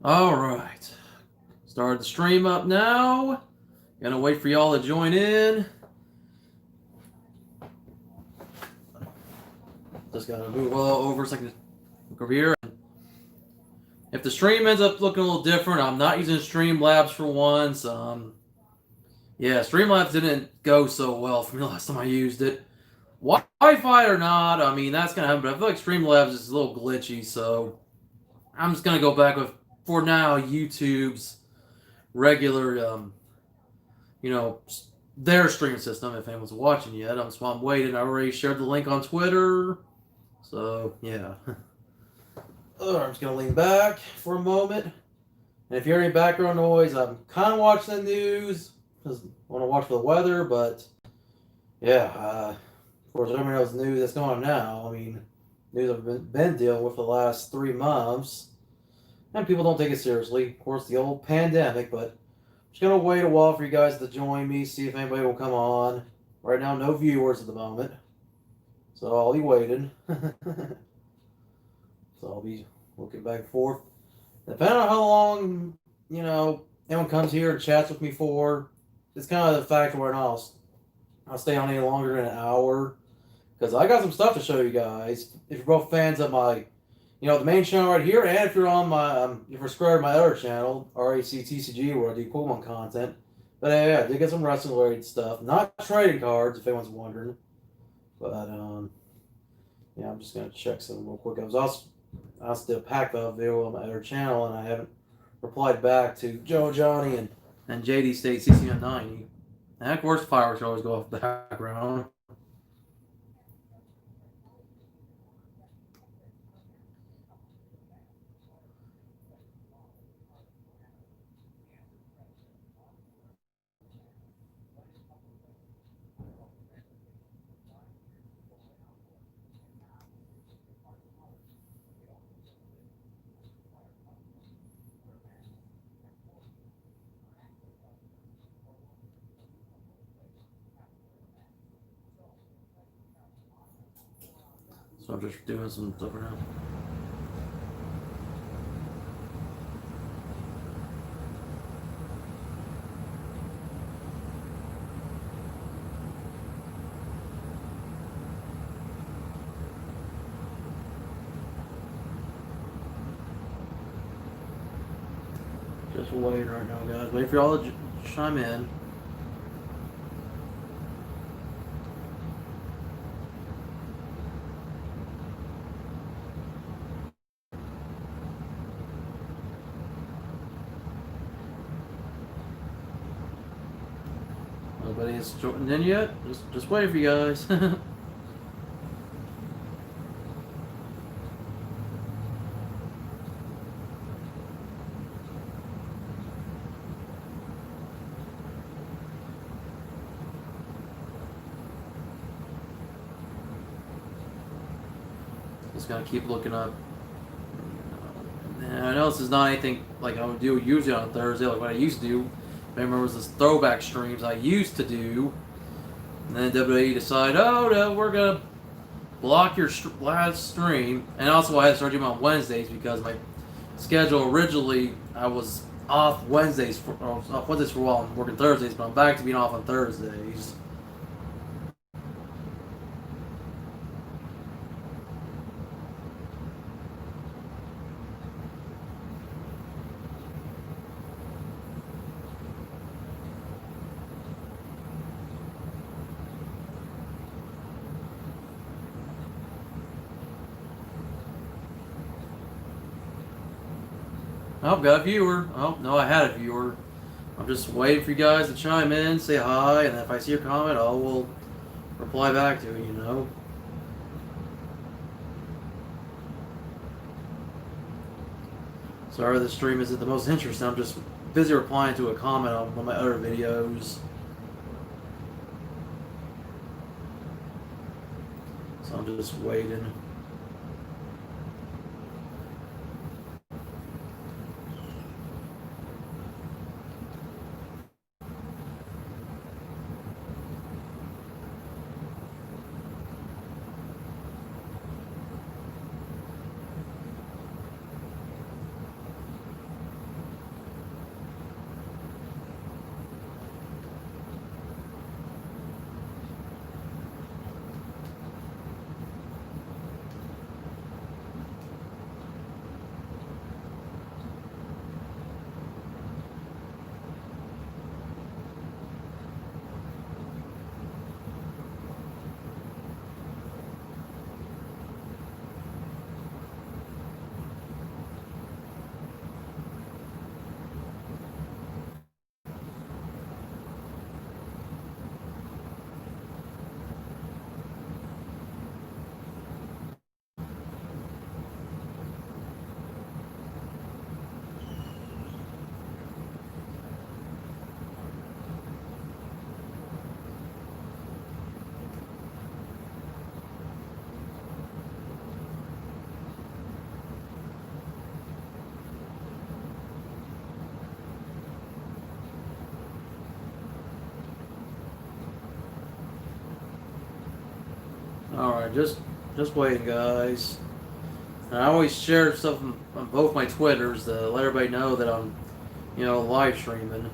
All right. Start the stream up now. Gonna wait for y'all to join in. Just gotta move over so I can look over here. If the stream ends up looking a little different, I'm not using Streamlabs for once. Yeah, Streamlabs didn't go so well for me last time I used it. Wi-Fi or not, I mean, that's gonna happen, but I feel like Streamlabs is a little glitchy, so I'm just gonna go back with, for now, YouTube's regular, their stream system, if anyone's watching yet. So I'm waiting. I already shared the link on Twitter. So, yeah. I'm just going to lean back for a moment. And if you hear any background noise, I'm kind of watching the news because I want to watch for the weather. But, yeah, of course, everyone knows the news that's going on now. I mean, news I've been dealing with the last 3 months. And people don't take it seriously. Of course, the old pandemic, but just gonna wait a while for you guys to join me, see if anybody will come on. Right now, no viewers at the moment, so I'll be waiting. So I'll be looking back and forth. Depending on how long, anyone comes here and chats with me for, it's kind of the factor where I'll stay on any longer than an hour. Because I got some stuff to show you guys. If you're both fans of my, the main channel right here, and if you're on my, if you're subscribed to my other channel, RACTCG, where I do Pokemon content. But yeah, I did get some wrestling related stuff. Not trading cards, if anyone's wondering. But yeah, I'm just gonna check some real quick. I also did a pack of video on my other channel, and I haven't replied back to Joe Johnny and JD State CC90. And of course, fireworks always go off the background. So I'm just doing some stuff right now. Just waiting right now, guys. Wait for y'all to chime in. Nobody's joined in yet. Just waiting for you guys. Just gotta keep looking up. And I know this is not anything like I would do usually on Thursday, like what I used to do. Remember, it was this throwback streams I used to do. And then WWE decided, oh no, we're gonna block your last stream. And also, I had to start doing them on Wednesdays because my schedule originally I was off Wednesdays for a while. I'm working Thursdays, but I'm back to being off on Thursdays. Oh, got a viewer. Oh, no, I had a viewer. I'm just waiting for you guys to chime in, say hi, and if I see your comment, I will reply back to it. Sorry the stream isn't the most interesting. I'm just busy replying to a comment on one of my other videos. So I'm just waiting. Alright, just waiting, guys. And I always share stuff on both my Twitters to let everybody know that I'm, live streaming.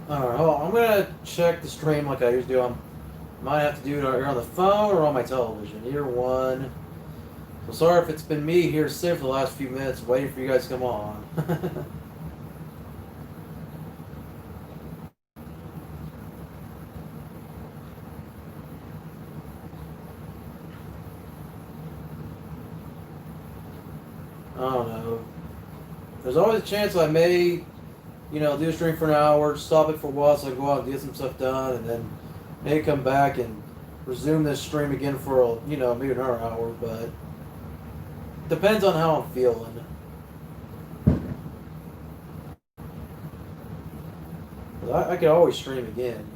Alright, hold on. I'm gonna check the stream like I usually do. I might have to do it either on the phone or on my television. Either one. So sorry if it's been me here sitting for the last few minutes waiting for you guys to come on. I don't know. There's always a chance I may, do a stream for an hour, stop it for a while so I can go out and get some stuff done, and then maybe come back and resume this stream again for, maybe another hour, but depends on how I'm feeling. I could always stream again,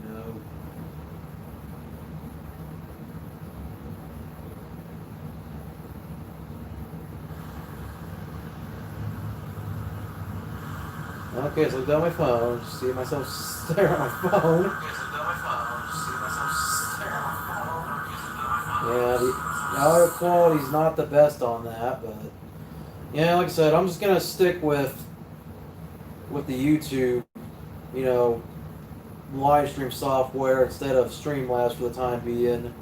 Okay, so I've done my phone. Just see myself stare at my phone. Yeah, the audio quality's not the best on that, but yeah, like I said, I'm just gonna stick with the YouTube, live stream software instead of Streamlabs for the time being,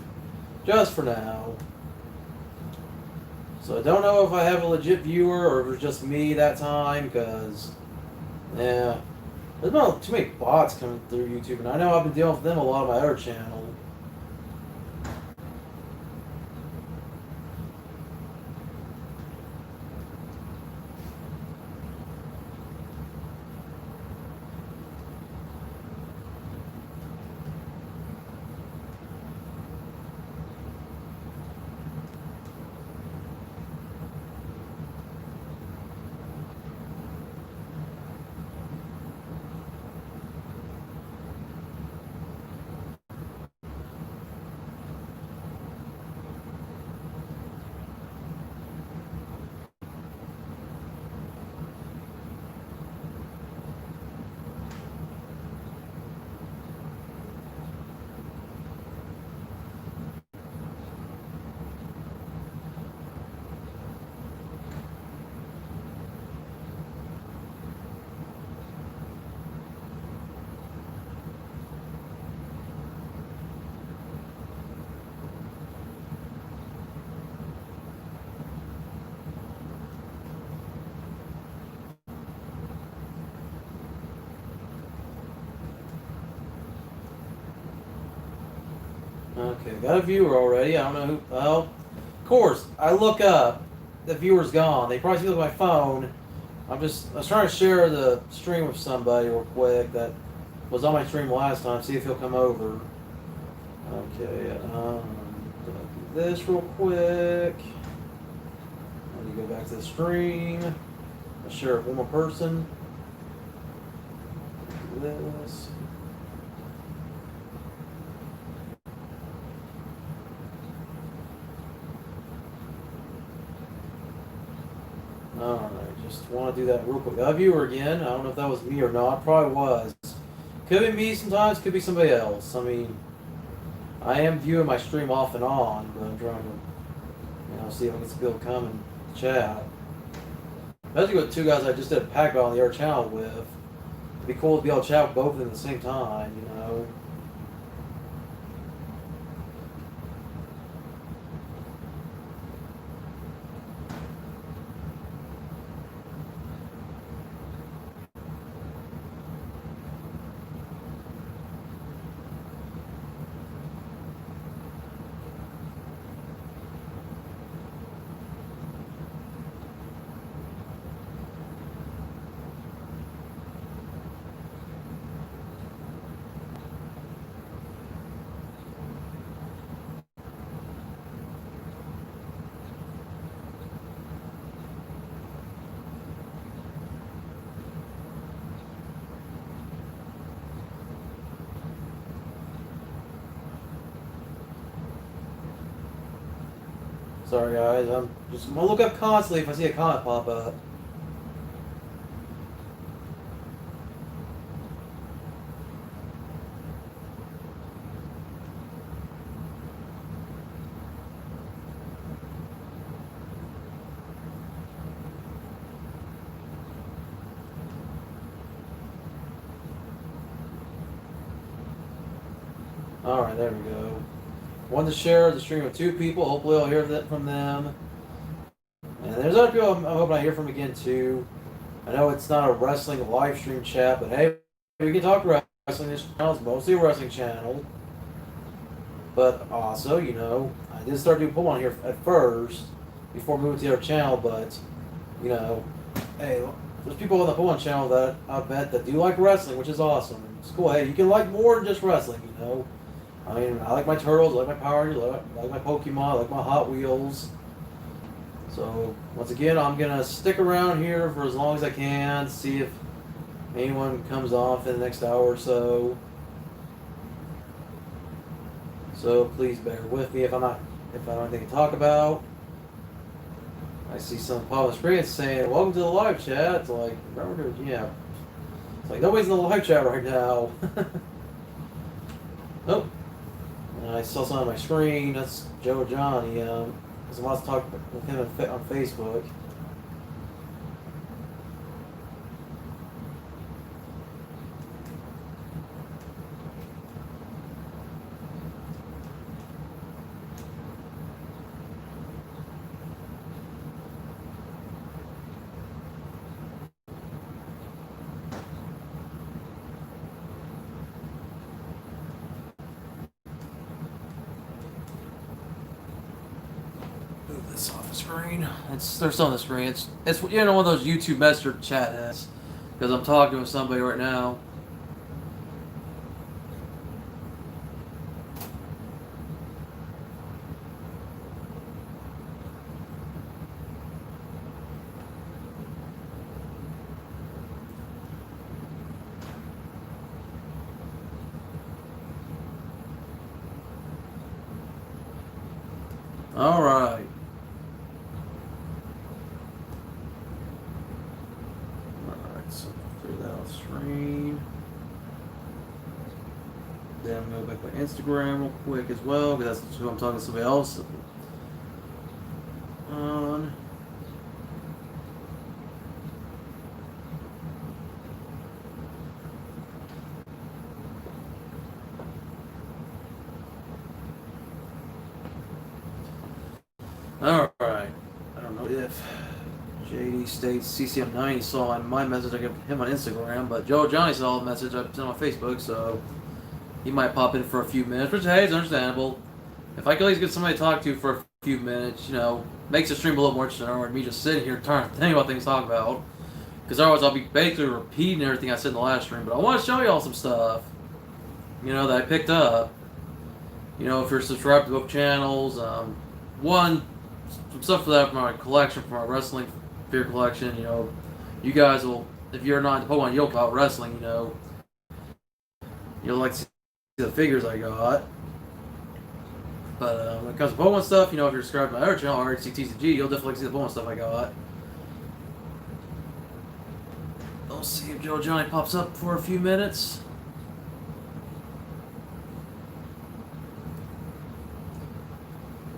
just for now. So I don't know if I have a legit viewer or if it was just me that time, because yeah, there's not too many bots coming through YouTube, and I know I've been dealing with them a lot on my other channel. Okay, got a viewer already. I don't know who. Well, of course, I look up. The viewer's gone. They probably see it on my phone. I was trying to share the stream with somebody real quick that was on my stream last time. See if he'll come over. Okay, do this real quick. Let me go back to the stream. I'll share it with one more person. Do this. Alright, just want to do that real quick. Got a viewer again. I don't know if that was me or not. Probably was. Could be me sometimes, could be somebody else. I mean, I am viewing my stream off and on, but I'm trying to, see if I can still come and chat. Especially with two guys I just did a pack battle on the other channel with. It'd be cool to be able to chat with both of them at the same time, Sorry guys, I'm gonna look up constantly if I see a comment pop up. Alright, there we go. Wanted to share the stream with 2 people. Hopefully I'll hear that from them. And there's other people I'm hoping I hear from again too. I know it's not a wrestling live stream chat, but hey, we can talk wrestling. This channel is mostly a wrestling channel. But also, you know, I did start doing Pokemon here at first before moving to the other channel, but, you know, hey, there's people on the Pokemon channel that I bet that do like wrestling, which is awesome. It's cool. Hey, you can like more than just wrestling, you know. I mean, I like my Turtles, I like my Power Rangers, I like my Pokemon, I like my Hot Wheels. So, once again, I'm going to stick around here for as long as I can, see if anyone comes off in the next hour or so. So, please bear with me if I don't have anything to talk about. I see some pop screen saying, welcome to the live chat. It's like, yeah. It's like, nobody's in the live chat right now. Oh. I saw something on my screen. That's Joe Johnny. Because I want to talk with him on Facebook. This off the screen. They're still on the screen. It's you know one of those YouTube Messenger chat has because I'm talking with somebody right now. All right. So clear that off the screen. Then I'm going to go back to my Instagram real quick as well, because that's who I'm talking to somebody else on. Alright. I don't know if JD states CCM90 saw in my message I gave him on Instagram, but Joe Johnny saw the message I sent on Facebook, so he might pop in for a few minutes, which, hey, is understandable. If I could at least get somebody to talk to for a few minutes, you know, makes the stream a little more interesting than me just sitting here trying to think about things to talk about. Because otherwise I'll be basically repeating everything I said in the last stream, but I want to show y'all some stuff, you know, that I picked up. You know, if you're subscribed to both channels, some stuff for that from my collection, from my wrestling figure collection, you know, you guys will, if you're not into Pokemon, you'll about wrestling, you know, you'll like to see the figures I got. But when it comes to Pokemon stuff, you know, if you're subscribed to my other channel, RHCTCG, you'll definitely see the Pokemon stuff I got. Let's see if Joe Johnny pops up for a few minutes.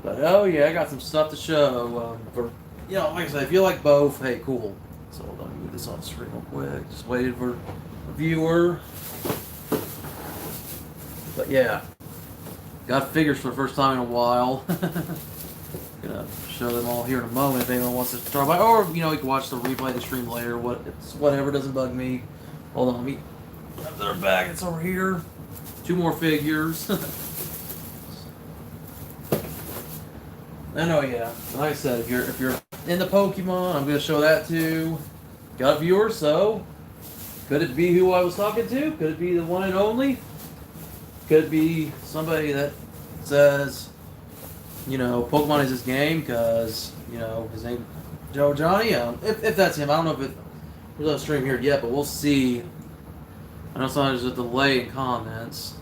But oh yeah, I got some stuff to show. For you know, like I said, if you like both, hey, cool. So let me move this off the screen real quick. Just waiting for a viewer. But yeah, got figures for the first time in a while. Gonna show them all here in a moment if anyone wants to talk about, or you know, you can watch the replay of the stream later. Whatever doesn't bug me. Hold on, let me grab their bag. It's over here. 2 more figures. I know, yeah. Like I said, if you're into Pokemon, I'm gonna show that too. Got a viewer, so could it be who I was talking to? Could it be the one and only? Could it be somebody that says, you know, Pokemon is his game because, you know, his name Joe Johnny? If that's him, I don't know if there's no stream here yet, but we'll see. I know sometimes there's a delay in comments.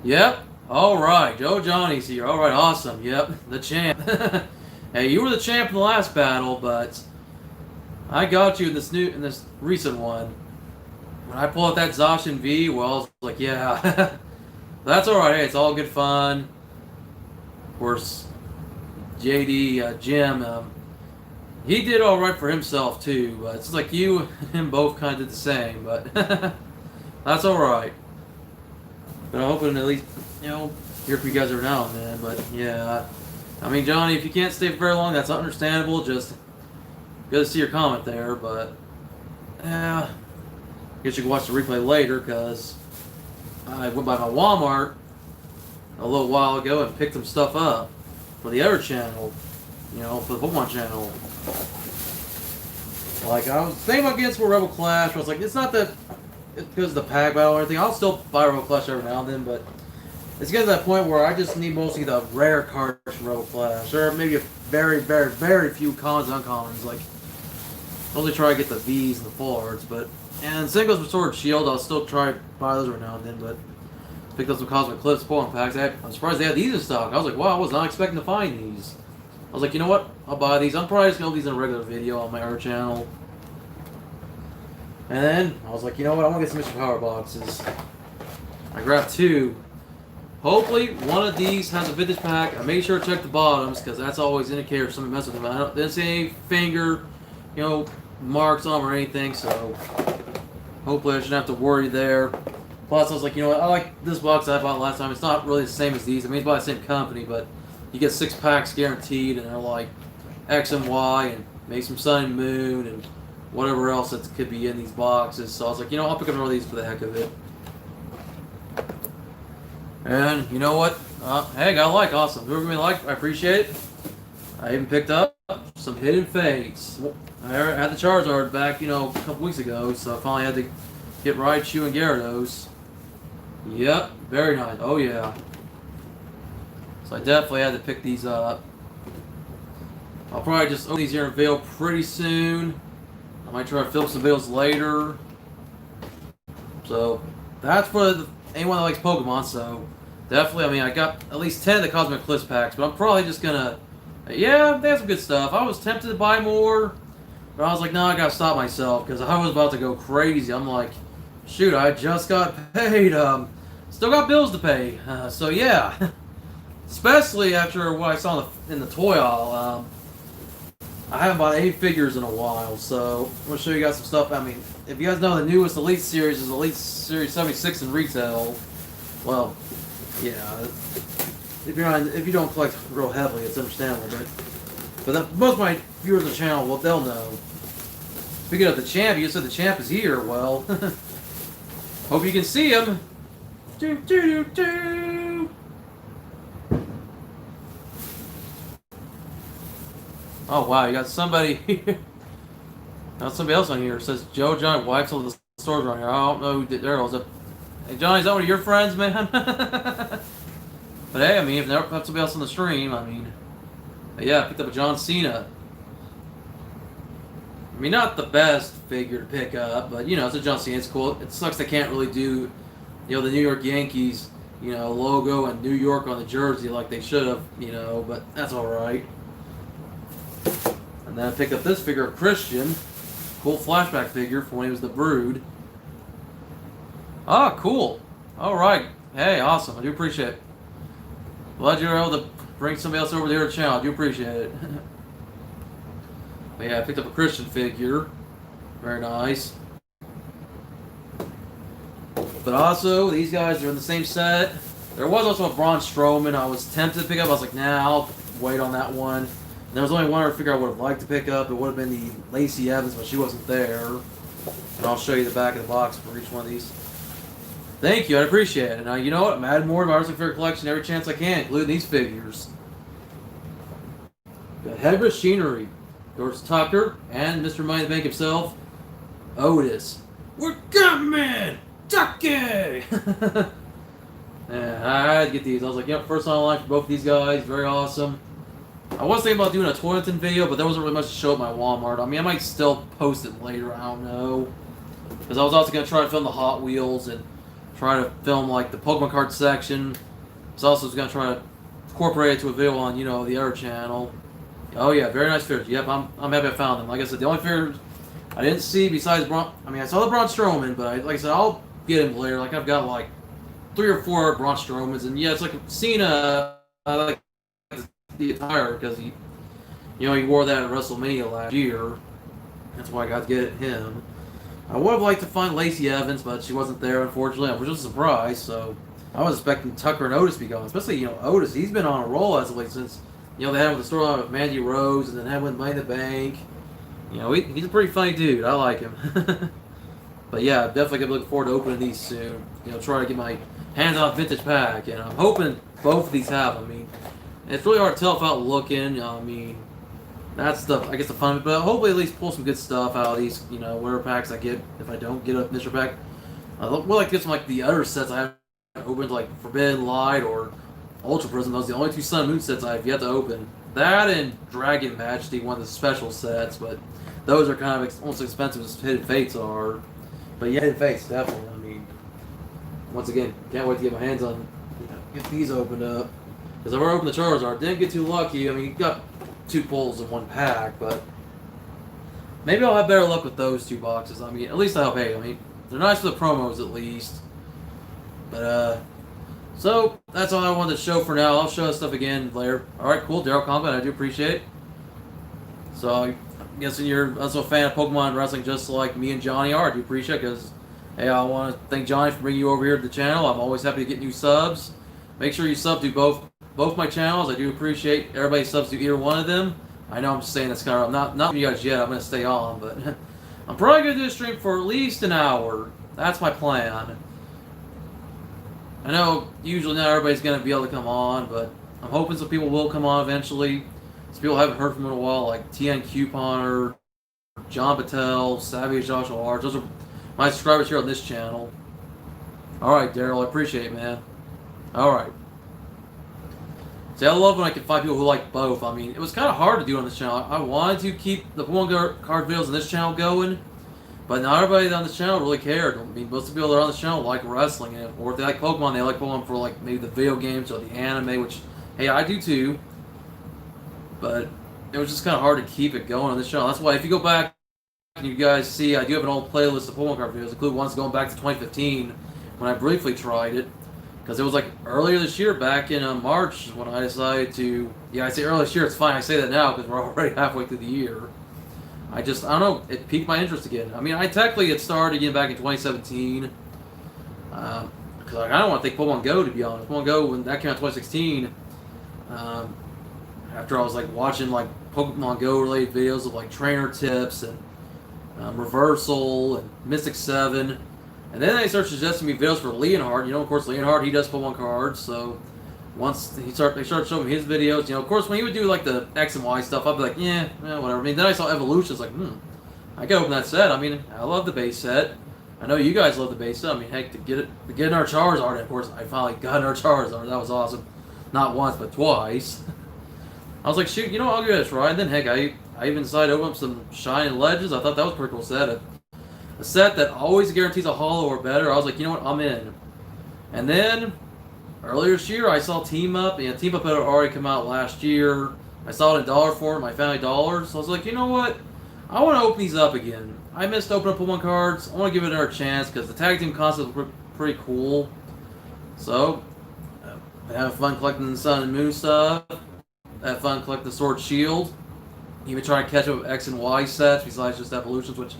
Yep. All right, Joe Johnny's here. All right, awesome. Yep, the champ. Hey, you were the champ in the last battle, but I got you in this recent one. When I pull out that Zacian V, well, I was like, yeah, that's all right. Hey, it's all good fun. Of course, Jim, he did all right for himself too. But it's like you and him both kind of did the same, but that's all right. But I'm hoping at least, hear from you guys every now and then. But yeah, I mean, Johnny, if you can't stay for very long, that's understandable. Just good to see your comment there, but yeah, guess you can watch the replay later because I went by my Walmart a little while ago and picked some stuff up for the other channel, for the Pokemon channel. Like, I was thinking about getting some Rebel Clash, but I was like, it's not that it's because of the pack battle or anything. I'll still buy Rebel Clash every now and then, but it's getting to that point where I just need mostly the rare cards from Rebel Clash, or maybe a very, very, very few commons and uncommons. Like, mostly try to get the Vs and the full arts, and same goes with Sword and Shield. I'll still try to buy those every now and then, but picked up some Cosmic Cliffs Pokemon packs. I'm surprised they had these in stock. I was like, wow, I was not expecting to find these. I was like, you know what? I'll buy these. I'm probably just going to do these in a regular video on my other channel. And then I was like, you know what? I want to get some Mr. Power boxes. I grabbed 2. Hopefully, one of these has a vintage pack. I made sure to check the bottoms because that's always an indicator if somebody messes with them. I didn't see any finger, marks on them or anything, so hopefully I shouldn't have to worry there. Plus, I was like, you know what? I like this box that I bought last time. It's not really the same as these. I mean, it's by the same company, but you get 6 packs guaranteed, and they're like X and Y, and maybe some Sun and Moon, and whatever else that could be in these boxes. So I was like, I'll pick up one of these for the heck of it. And you know what? Hey, got a like, awesome. Whoever me like, I appreciate it. I even picked up some Hidden Fates. I had the Charizard back, a couple weeks ago, so I finally had to get Raichu and Gyarados. Yep, very nice. Oh yeah. So I definitely had to pick these up. I'll probably just open these here in Vail pretty soon. I might try to film some videos later. So that's for anyone that likes Pokemon. So definitely, I got at least 10 of the Cosmic Cliffs packs, but I'm probably just gonna. Yeah, they have some good stuff. I was tempted to buy more, but I was like, no, I gotta stop myself because I was about to go crazy. I'm like, shoot, I just got paid. Still got bills to pay. So yeah, especially after what I saw in the toy aisle. I haven't bought any figures in a while, so I'm gonna show you guys some stuff. I mean, if you guys know, the newest Elite Series is Elite Series 76 in retail. Well, yeah. If you don't collect real heavily, it's understandable. But most of my viewers of the channel, well, they'll know. Speaking of the champ, you said the champ is here. Well, hope you can see him. Do do do do. Oh wow, you got somebody here. Got somebody else on here. It says Joe Johnny wipes all the stores around here. I don't know who did there. Hey Johnny, is that one of your friends, man? But hey, if they have somebody else on the stream, yeah, I picked up a John Cena. Not the best figure to pick up, but it's a John Cena. It's cool. It sucks they can't really do, the New York Yankees, logo and New York on the jersey like they should have, but that's all right. And then I picked up this figure of Christian, cool flashback figure from when he was the Brood. Ah, cool. All right. Hey, awesome. I do appreciate it. Glad you were able to bring somebody else over to the channel. I do appreciate it. But yeah, I picked up a Christian figure. Very nice. But also, these guys are in the same set. There was also a Braun Strowman I was tempted to pick up. I was like, nah, I'll wait on that one. And there was only one other figure I would have liked to pick up. It would have been the Lacey Evans, but she wasn't there. And I'll show you the back of the box for each one of these. Thank you, I appreciate it. Now, you know what? I'm adding more to my Wrestling Figure collection every chance I can, including these figures. Got Head Machinery, George Tucker, and Mr. Money in the Bank himself, Otis. We're coming! Tucky! Yeah, I had to get these. I was like, yep, first online for both of these guys. Very awesome. I was thinking about doing a Toyleton video, but there wasn't really much to show at my Walmart. I might still post it later. I don't know. Because I was also going to try to film the Hot Wheels and try to film like the Pokemon card section, So I also was gonna try to incorporate it to a video on the other channel. Oh yeah, very nice figures. Yep, I'm happy I found them. Like I said, the only figures I didn't see besides Braun. I mean, I saw the Braun Strowman, but like I said, I'll get him later. Like I've got like 3 or 4 Braun Strowmans, and yeah, it's like Cena. I like the attire because he wore that at WrestleMania last year. That's why I got to get him. I would have liked to find Lacey Evans, but she wasn't there, unfortunately. I was just surprised, so I was expecting Tucker and Otis to be going. Especially, Otis. He's been on a roll as of late since, they had him with the storyline with Mandy Rose and then had him with Money in the Bank. He's a pretty funny dude. I like him. But yeah, definitely looking forward to opening these soon. Try to get my hands on a vintage pack, and I'm hoping both of these have them. I mean, it's really hard to tell without looking. I mean, that's the fun of it, but hopefully at least pull some good stuff out of these, whatever packs I get. If I don't get a mystery pack, I would like to get some like the other sets I haven't opened, like Forbidden Light or Ultra Prism. Those are the only 2 Sun and Moon sets I have yet to open. That and Dragon Majesty, one of the special sets, but those are kind of almost expensive as Hidden Fates are. But yeah, Hidden Fates, definitely. I mean, once again, can't wait to get my hands on, get these opened up. Because I've already opened the Charizard. Didn't get too lucky. I mean, you got 2 pulls in 1 pack, but maybe I'll have better luck with those 2 boxes. I mean, at least I hope. Hey, I mean, they're nice for the promos at least. But so that's all I wanted to show for now. I'll show stuff again later. All right, cool, Daryl Combat. I do appreciate it. So I'm guessing you're also a fan of Pokemon wrestling, just like me and Johnny are. I do appreciate it because, hey, I want to thank Johnny for bringing you over here to the channel. I'm always happy to get new subs. Make sure you sub to both my channels. I do appreciate everybody subs to either one of them. I know I'm just saying this kind of not for you guys yet. I'm gonna stay on, but I'm probably gonna do a stream for at least an hour. That's my plan. I know usually not everybody's gonna be able to come on, but I'm hoping some people will come on eventually. Some people I haven't heard from in a while, like TN Couponer, John Patel, Savage Joshua Arts. Those are my subscribers here on this channel. All right, Daryl, I appreciate it, man. All right. See, I love when I can find people who like both. I mean, it was kind of hard to do on this channel. I wanted to keep the Pokemon card videos on this channel going, but not everybody on this channel really cared. I mean, most of the people that are on this channel like wrestling, or if they like Pokemon, they like Pokemon for like maybe the video games or the anime, which, hey, I do too. But it was just kind of hard to keep it going on this channel. That's why if you go back, you guys see I do have an old playlist of Pokemon card videos, including ones going back to 2015 when I briefly tried it. Because it was like earlier this year, back in March, when I decided to... Yeah, I say earlier this year, it's fine. I say that now because we're already halfway through the year. I don't know, it piqued my interest again. I mean, I technically had started again back in 2017. Because I don't want to think Pokemon Go, to be honest. Pokemon Go, when that came out in 2016, after I was like watching like Pokemon Go related videos of like trainer tips and Reversal and Mystic 7. And then they started suggesting me videos for Leonhard. Of course, Leonhard, he does Pokemon cards. So once they started showing me his videos, of course, when he would do like the X and Y stuff, I'd be like, yeah, whatever. I mean, then I saw Evolution. It's like, I gotta open that set. I mean, I love the base set. I know you guys love the base set. I mean, heck, to get our Charizard, and of course, I finally got our Charizard. That was awesome. Not once, but twice. I was like, shoot, I'll give it a try. And then, heck, I even decided to open up some Shining Legends. I thought that was a pretty cool set. A set that always guarantees a holo or better. I was like, you know what, I'm in. And then, earlier this year, I saw Team Up. Team Up had already come out last year. I saw it in dollar form, my family dollars. So I was like, you know what, I want to open these up again. I missed opening up Pokemon cards. I want to give it another chance because the tag team concept was pretty cool. So, I have fun collecting the Sun and Moon stuff. I have fun collecting the Sword Shield. Even trying to catch up with X and Y sets besides just evolutions, which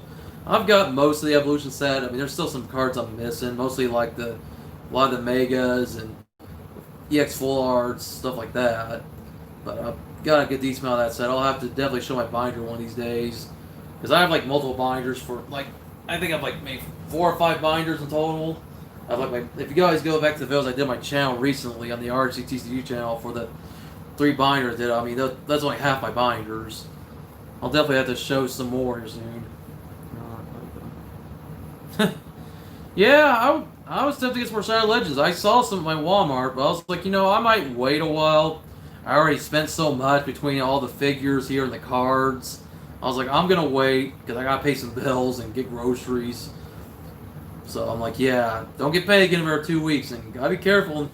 I've got most of the evolution set. I mean, there's still some cards I'm missing, mostly like a lot of the Megas and EX Full Arts, stuff like that. But I've got a good decent amount of that set. I'll have to definitely show my binder one of these days. Because I have like multiple binders for I think I have like maybe 4 or 5 binders in total. I have like if you guys go back to the videos I did on my channel recently on the RGTCU channel for the 3 binders, I mean, that's only half my binders. I'll definitely have to show some more here soon. Yeah, I was tempted to get some more Shining Legends. I saw some at my Walmart, but I was like, I might wait a while. I already spent so much between all the figures here and the cards. I was like, I'm going to wait because I got to pay some bills and get groceries. So I'm like, yeah, don't get paid again for 2 weeks and got to be careful.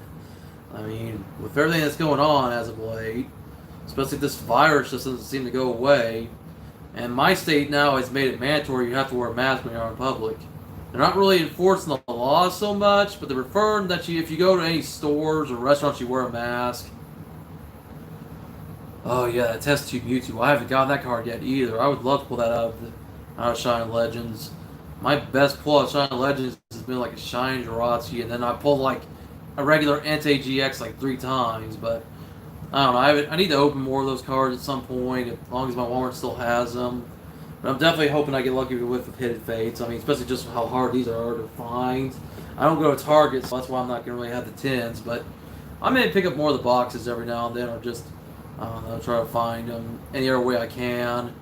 I mean, with everything that's going on as of late, especially if this virus just doesn't seem to go away, and my state now has made it mandatory you have to wear a mask when you're out in public. They're not really enforcing the law so much, but they're referring that if you go to any stores or restaurants, you wear a mask. Oh yeah, that test tube Mewtwo. I haven't gotten that card yet either. I would love to pull that out of Shiny Legends. My best pull out of Shiny Legends has been like a Shiny Jirachi, and then I pulled like a regular Entei GX like 3 times. But I don't know. I need to open more of those cards at some point, as long as my Walmart still has them. But I'm definitely hoping I get lucky with Hidden Fates. I mean, especially just how hard these are to find. I don't go to Target, so that's why I'm not going to really have the tins. But I may pick up more of the boxes every now and then, or just, I don't know, try to find them any other way I can.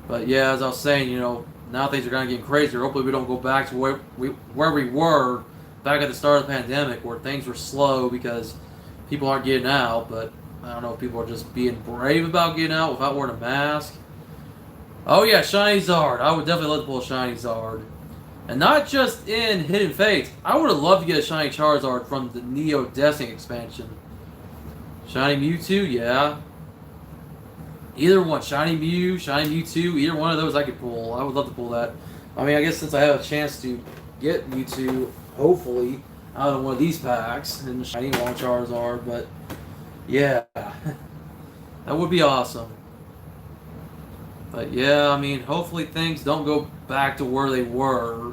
But yeah, as I was saying, you know, now things are kind of getting crazier. Hopefully we don't go back to where we were back at the start of the pandemic, where things were slow because people aren't getting out. But I don't know if people are just being brave about getting out without wearing a mask. Oh yeah, Shiny Zard. I would definitely love to pull a Shiny Zard. And not just in Hidden Fates. I would have loved to get a Shiny Charizard from the Neo Destiny expansion. Shiny Mewtwo, yeah. Either one, Shiny Mew, Shiny Mewtwo, either one of those I could pull. I would love to pull that. I mean, I guess since I have a chance to get Mewtwo, hopefully, out of one of these packs, and Shiny one Charizard, but yeah, that would be awesome. But yeah, I mean, hopefully things don't go back to where they were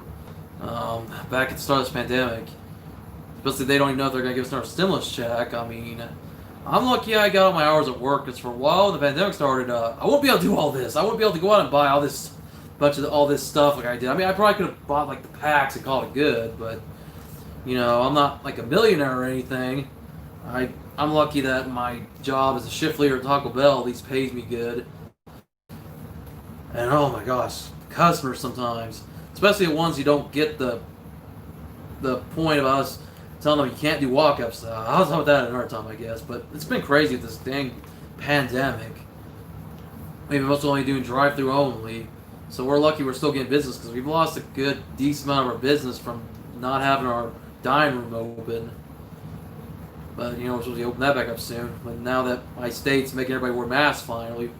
back at the start of this pandemic. Especially if they don't even know if they're going to give us another stimulus check. I mean, I'm lucky I got all my hours at work, because for a while when the pandemic started, I won't be able to do all this. I won't be able to go out and buy all this stuff like I did. I mean, I probably could have bought like the packs and called it good, but you know, I'm not like a millionaire or anything. I'm lucky that my job as a shift leader at Taco Bell at least pays me good. And oh my gosh, customers sometimes, especially the ones who don't get the point of us telling them you can't do walk-ups. I'll talk about that another time, I guess. But it's been crazy with this dang pandemic. Maybe most only doing drive-through only. So we're lucky we're still getting business, because we've lost a good, decent amount of our business from not having our dining room open. But, you know, we're supposed to open that back up soon. But now that my state's making everybody wear masks finally,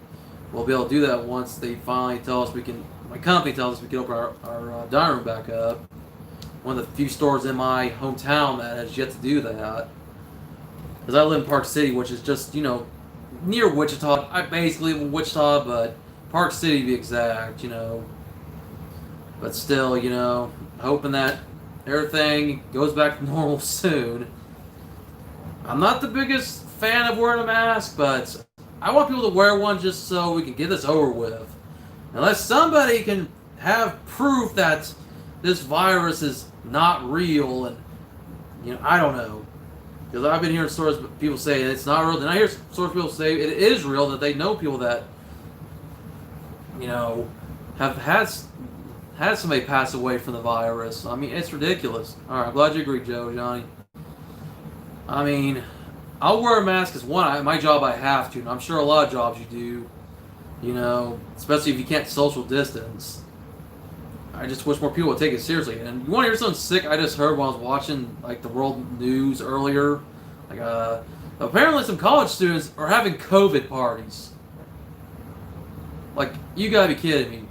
we'll be able to do that once they finally tell us we can, my company tells us we can open our dining room back up. One of the few stores in my hometown that has yet to do that. Because I live in Park City, which is just, you know, near Wichita. I basically live in Wichita, but Park City to be exact, you know. But still, you know, hoping that everything goes back to normal soon. I'm not the biggest fan of wearing a mask, but I want people to wear one just so we can get this over with. Unless somebody can have proof that this virus is not real, and, you know, I don't know. Because I've been hearing stories of people say it's not real, then I hear stories of people say it is real, that they know people that, you know, have had somebody pass away from the virus. I mean, it's ridiculous. Alright, I'm glad you agree, Johnny. I mean, I'll wear a mask as one, my job I have to, and I'm sure a lot of jobs you do, you know, especially if you can't social distance. I just wish more people would take it seriously. And you want to hear something sick I just heard when I was watching like the world news earlier? Like, apparently some college students are having COVID parties. Like, you gotta be kidding me.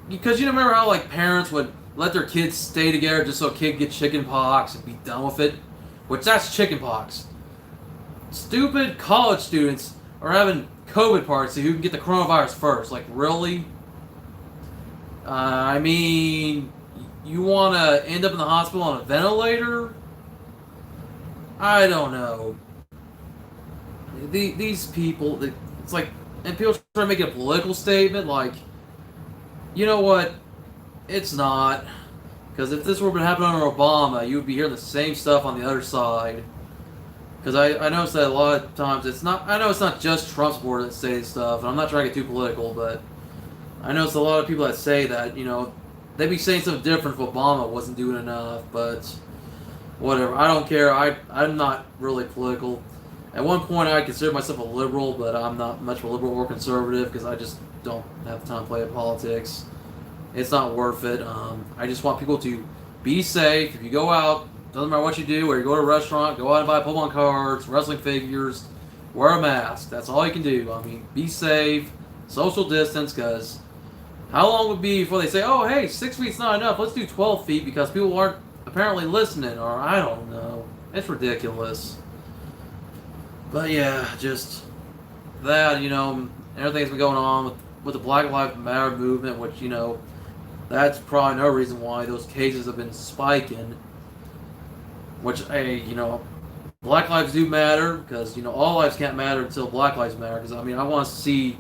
Because you remember how like parents would let their kids stay together just so a kid get chicken pox and be done with it? Which, that's chicken pox. Stupid college students are having COVID parties so who can get the coronavirus first. Like, really? I mean, you want to end up in the hospital on a ventilator? I don't know. These people, it's like, and people try to make a political statement, like, you know what? It's not. Because if this were to happen under Obama, you would be hearing the same stuff on the other side. Because I noticed that a lot of times it's not, I know it's not just Trump's board that say stuff, and I'm not trying to get too political, but I noticed a lot of people that say that, you know, they'd be saying something different if Obama wasn't doing enough, but whatever. I don't care. I'm not really political. At one point, I considered myself a liberal, but I'm not much of a liberal or conservative because I just don't have time to play at politics. It's not worth it. I just want people to be safe. If you go out, Doesn't matter what you do, or you go to a restaurant, go out and buy Pokemon cards, wrestling figures, wear a mask. That's all you can do. I mean, be safe, social distance, because how long would it be before they say, oh, hey, 6 feet's not enough, let's do 12 feet because people aren't apparently listening, or I don't know. It's ridiculous. But yeah, just that, everything's been going on with the Black Lives Matter movement, which, that's probably no reason why those cases have been spiking. Which, hey, Black lives do matter because, all lives can't matter until Black lives matter. Because, I mean, I want to see.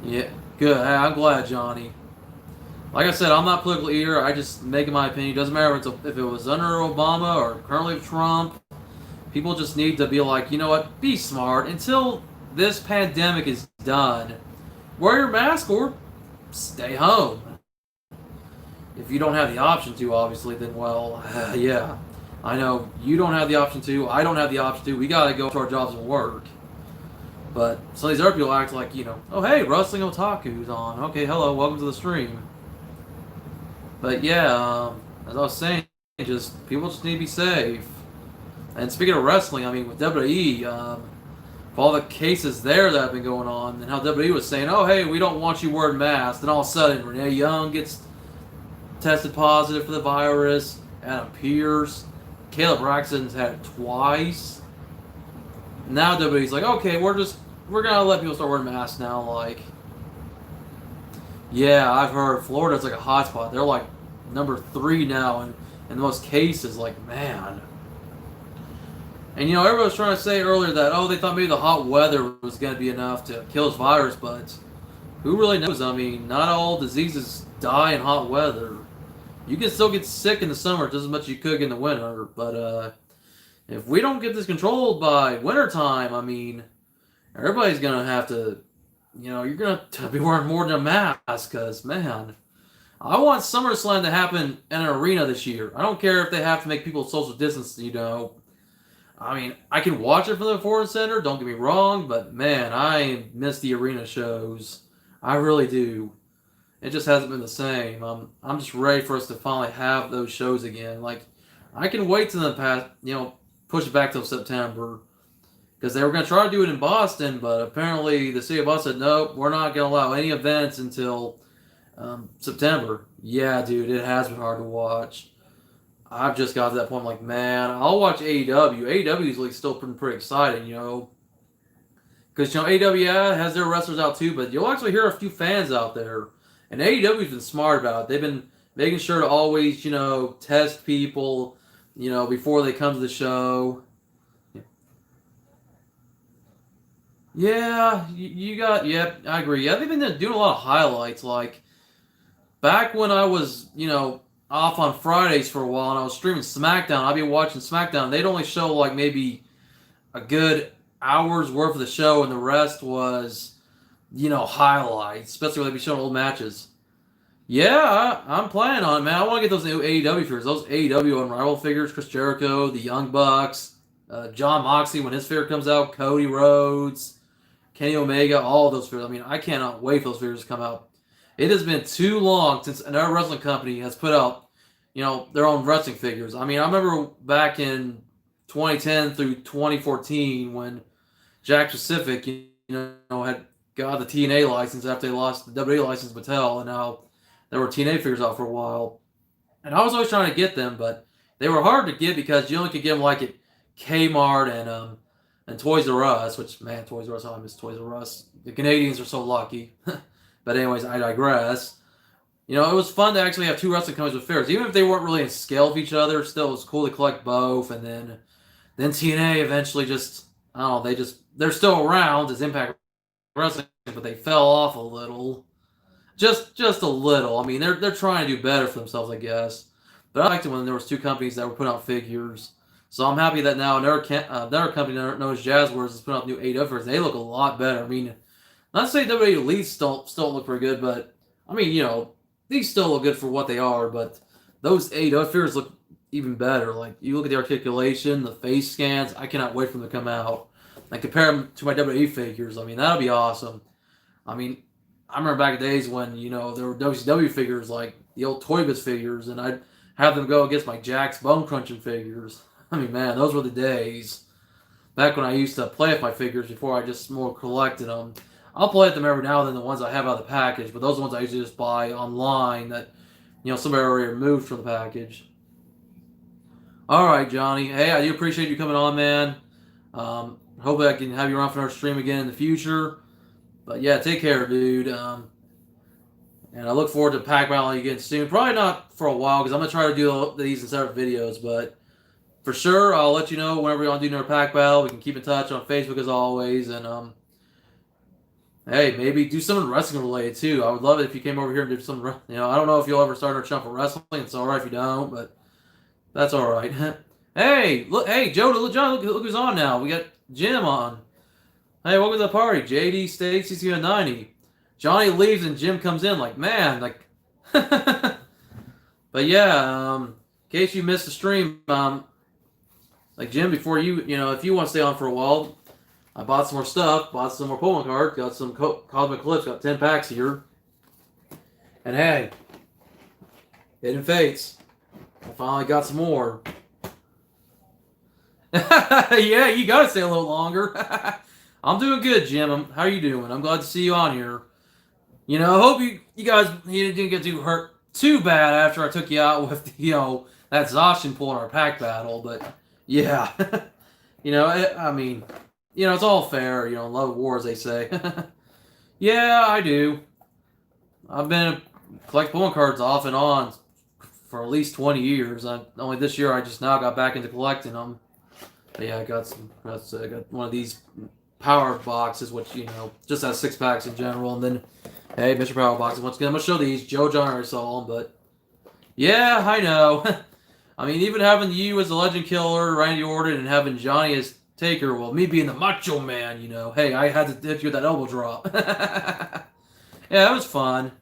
Yeah, good. Hey, I'm glad, Johnny. Like I said, I'm not political either. I just making my opinion. It doesn't matter if it was under Obama or currently Trump. People just need to be like, you know what? Be smart until this pandemic is done. Wear your mask or stay home. If you don't have the option to, obviously, then, well, yeah. I know you don't have the option to. I don't have the option to. We got to go to our jobs and work. But some of these other people act like, oh, hey, Wrestling Otaku's on. Okay, hello, welcome to the stream. But, yeah, as I was saying, people just need to be safe. And speaking of wrestling, I mean, with WWE, for all the cases there that have been going on, and how WWE was saying, oh, hey, we don't want you wearing masks. Then all of a sudden, Renee Young gets tested positive for the virus. Adam Pearce, Caleb Braxton's had it twice. Now WWE's like, okay, we're gonna let people start wearing masks now. Like, yeah, I've heard Florida's like a hotspot. They're like number 3 now in the most cases. Like, man. And everybody was trying to say earlier that they thought maybe the hot weather was gonna be enough to kill this virus, but who really knows? I mean, not all diseases die in hot weather. You can still get sick in the summer just as much as you could in the winter, but if we don't get this controlled by wintertime, I mean, everybody's going to have to, you're going to be wearing more than a mask, because, man, I want SummerSlam to happen in an arena this year. I don't care if they have to make people social distance, I mean, I can watch it from the Ford Center, don't get me wrong, but, man, I miss the arena shows. I really do. It just hasn't been the same. I'm just ready for us to finally have those shows again. Like, I can wait till the past, push it back till September, because they were going to try to do it in Boston, but apparently the city of Boston said, nope, we're not going to allow any events until September. Yeah, dude, it has been hard to watch. I've just got to that point, like, man, I'll watch AEW. AEW is like still pretty exciting, because AEW has their wrestlers out too, but you'll actually hear a few fans out there. And AEW's been smart about it. They've been making sure to always, test people, before they come to the show. Yeah, yep, I agree. Yeah, they've been doing a lot of highlights. Like, back when I was, off on Fridays for a while and I was streaming SmackDown, I'd be watching SmackDown. They'd only show, like, maybe a good hour's worth of the show, and the rest was highlights, especially when they be showing old matches. Yeah, I'm planning on it, man. I want to get those new AEW figures. Those AEW Unrivaled figures, Chris Jericho, the Young Bucks, John Moxley when his figure comes out, Cody Rhodes, Kenny Omega, all of those figures. I mean, I cannot wait for those figures to come out. It has been too long since another wrestling company has put out, their own wrestling figures. I mean, I remember back in 2010 through 2014 when Jack Pacific, had got the TNA license after they lost the WWE license to Mattel, and now there were TNA figures out for a while. And I was always trying to get them, but they were hard to get because you only could get them like at Kmart and Toys R Us, which, man, Toys R Us, I miss Toys R Us. The Canadians are so lucky. But anyways, I digress. It was fun to actually have 2 wrestling companies with figures. Even if they weren't really in scale of each other, still it was cool to collect both. And then TNA eventually just, I don't know, they're still around as Impact Wrestling, but they fell off a little. Just a little. I mean, they're trying to do better for themselves, I guess. But I liked it when there was 2 companies that were putting out figures. So I'm happy that now another company known as Jazzwares is putting out new AEW figures. They look a lot better. I mean, not to say WWE Elites still look pretty good, but I mean, these still look good for what they are. But those AEW figures look even better. Like, you look at the articulation, the face scans. I cannot wait for them to come out. And compare them to my WWE figures. I mean, that'll be awesome. I mean, I remember back in days when, there were WCW figures like the old Toy Biz figures, and I'd have them go against my Jack's Bone Crunching figures. I mean, man, those were the days. Back when I used to play with my figures before I just more collected them. I'll play with them every now and then, the ones I have out of the package, but those ones I usually just buy online that, somebody already removed from the package. All right, Johnny. Hey, I do appreciate you coming on, man. Hopefully I can have you on for our stream again in the future. But yeah, take care, dude. And I look forward to pack battling again soon. Probably not for a while because I'm gonna try to do these in separate videos, but for sure I'll let you know whenever we want to do another pack battle. We can keep in touch on Facebook as always, and hey, maybe do something wrestling related too. I would love it if you came over here and did some. I don't know if you'll ever start our channel for wrestling. It's all right if you don't, but that's all right. Hey, look, hey, Joe, John, look who's on now. We got Jim on. Hey, welcome to the party. JD State CC90. Johnny leaves and Jim comes in. Like, man, like. But yeah, in case you missed the stream, like Jim, before if you want to stay on for a while, I bought some more stuff. Bought some more Pokemon cards. Got some Cosmic Eclipse. Got 10 packs here. And hey, Hidden Fates. I finally got some more. Yeah, you gotta stay a little longer. I'm doing good, Jim. How are you doing? I'm glad to see you on here. I hope you guys didn't get too hurt too bad after I took you out with that Zacian pull in our pack battle. But yeah, I mean, it's all fair. Love of war, as they say. Yeah, I do. I've been collecting Pokemon cards off and on for at least 20 years. Only this year I just now got back into collecting them. But yeah, I got one of these power boxes, which just has 6 packs in general, and then hey, Mr. Power boxes. Once again, I'm gonna show these. Joe John already saw them, but yeah, I know. I mean, even having you as the Legend Killer, Randy Orton, and having Johnny as Taker, well, me being the Macho Man, hey, I had to hit you with that elbow drop. Yeah, that was fun.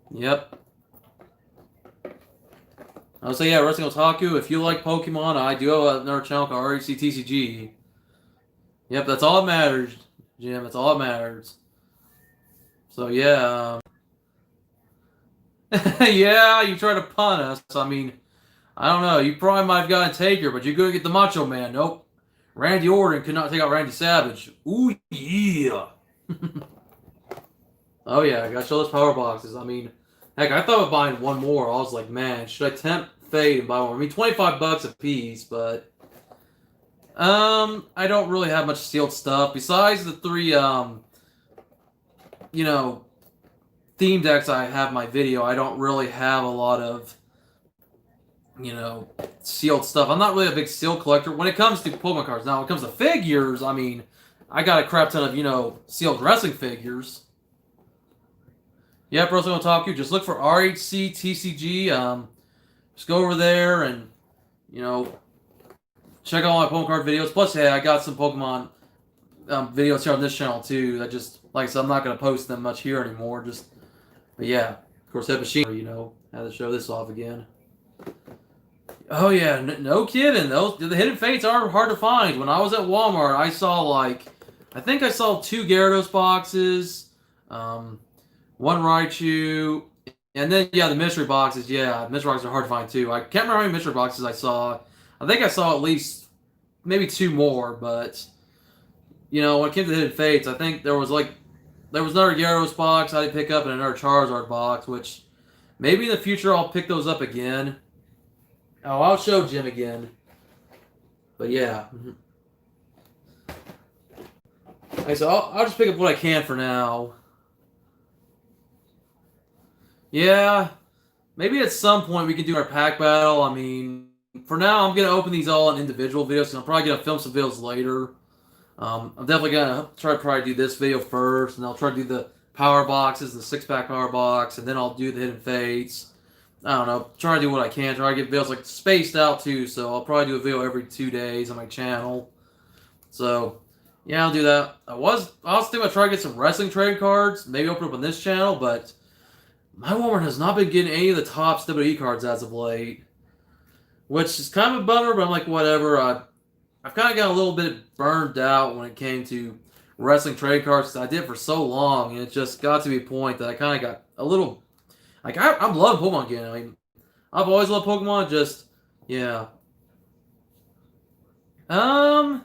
Yep. I'll say, yeah, Wrestling Otaku, if you like Pokemon, I do have another channel called RHCTCG. Yep, that's all that matters, Jim. That's all that matters. So, yeah. Yeah, you try to pun us. I mean, I don't know. You probably might have gotten Taker, but you're going to get the Macho Man. Nope. Randy Orton could not take out Randy Savage. Ooh, yeah. Oh, yeah. I got to show those power boxes. I mean, heck, I thought of buying one more. I was like, man, should I tempt fate and buy one? I mean, $25 a piece, but I don't really have much sealed stuff besides the 3 theme decks I have in my video. I don't really have a lot of sealed stuff. I'm not really a big sealed collector when it comes to Pokemon cards. Now, when it comes to figures, I mean, I got a crap ton of sealed wrestling figures. Yeah, Wrestling Otaku, just look for RHC TCG. Just go over there and, check out all my Pokemon card videos. Plus, hey, I got some Pokemon videos here on this channel, too. That just, like I said, I'm not going to post them much here anymore. But yeah, of course, Head Machinery, had to show this off again. Oh, yeah, no kidding. The Hidden Fates are hard to find. When I was at Walmart, I saw, I think I saw 2 Gyarados boxes, 1 Raichu, and then, yeah, the mystery boxes. Yeah, mystery boxes are hard to find, too. I can't remember how many mystery boxes I saw. I think I saw at least maybe 2 more, but, when it came to the Hidden Fates, I think there was another Gyarados box I did pick up and another Charizard box, which maybe in the future I'll pick those up again. Oh, I'll show Jim again. But, yeah. Okay, so I'll just pick up what I can for now. Yeah, maybe at some point we can do our pack battle. I mean, for now, I'm going to open these all in individual videos, and I'm probably going to film some videos later. I'm definitely going to try to do this video first, and I'll try to do the power boxes, the 6-pack power box, and then I'll do the Hidden Fates. I don't know, try to do what I can, try to get videos spaced out too, so I'll probably do a video every 2 days on my channel. So, yeah, I'll do that. I was thinking about trying to get some wrestling trading cards, maybe open up on this channel, but my Walmart has not been getting any of the top WWE cards as of late, which is kind of a bummer, but I'm like, whatever. I've kind of got a little bit burned out when it came to wrestling trade cards. I did it for so long, and it just got to be a point that I kind of got a little Like I'm loving Pokemon again. I mean, I've always loved Pokemon. Just yeah. Um,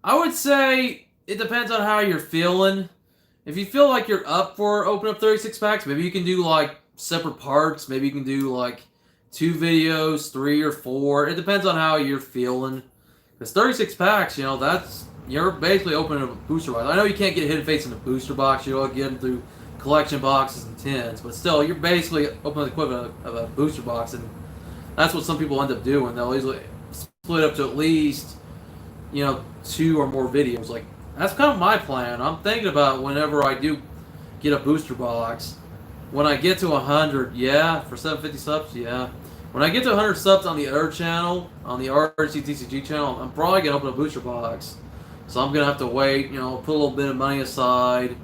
I would say it depends on how you're feeling. If you feel like you're up for open up 36 packs, maybe you can do like separate parts. Maybe you can do like 2 videos, 3 or 4. It depends on how you're feeling. Because 36 packs, that's you're basically opening a booster box. I know you can't get Hidden Fates in a booster box. You'll get them through collection boxes and tins, but still, you're basically opening the equivalent of a booster box, and that's what some people end up doing. They'll easily split up to at least 2 or more videos. Like that's kind of my plan. I'm thinking about whenever I do get a booster box, when I get to 100, yeah, for 750 subs, yeah. When I get to 100 subs on the other channel, on the RCTCG channel, I'm probably gonna open a booster box. So I'm gonna have to wait, put a little bit of money aside.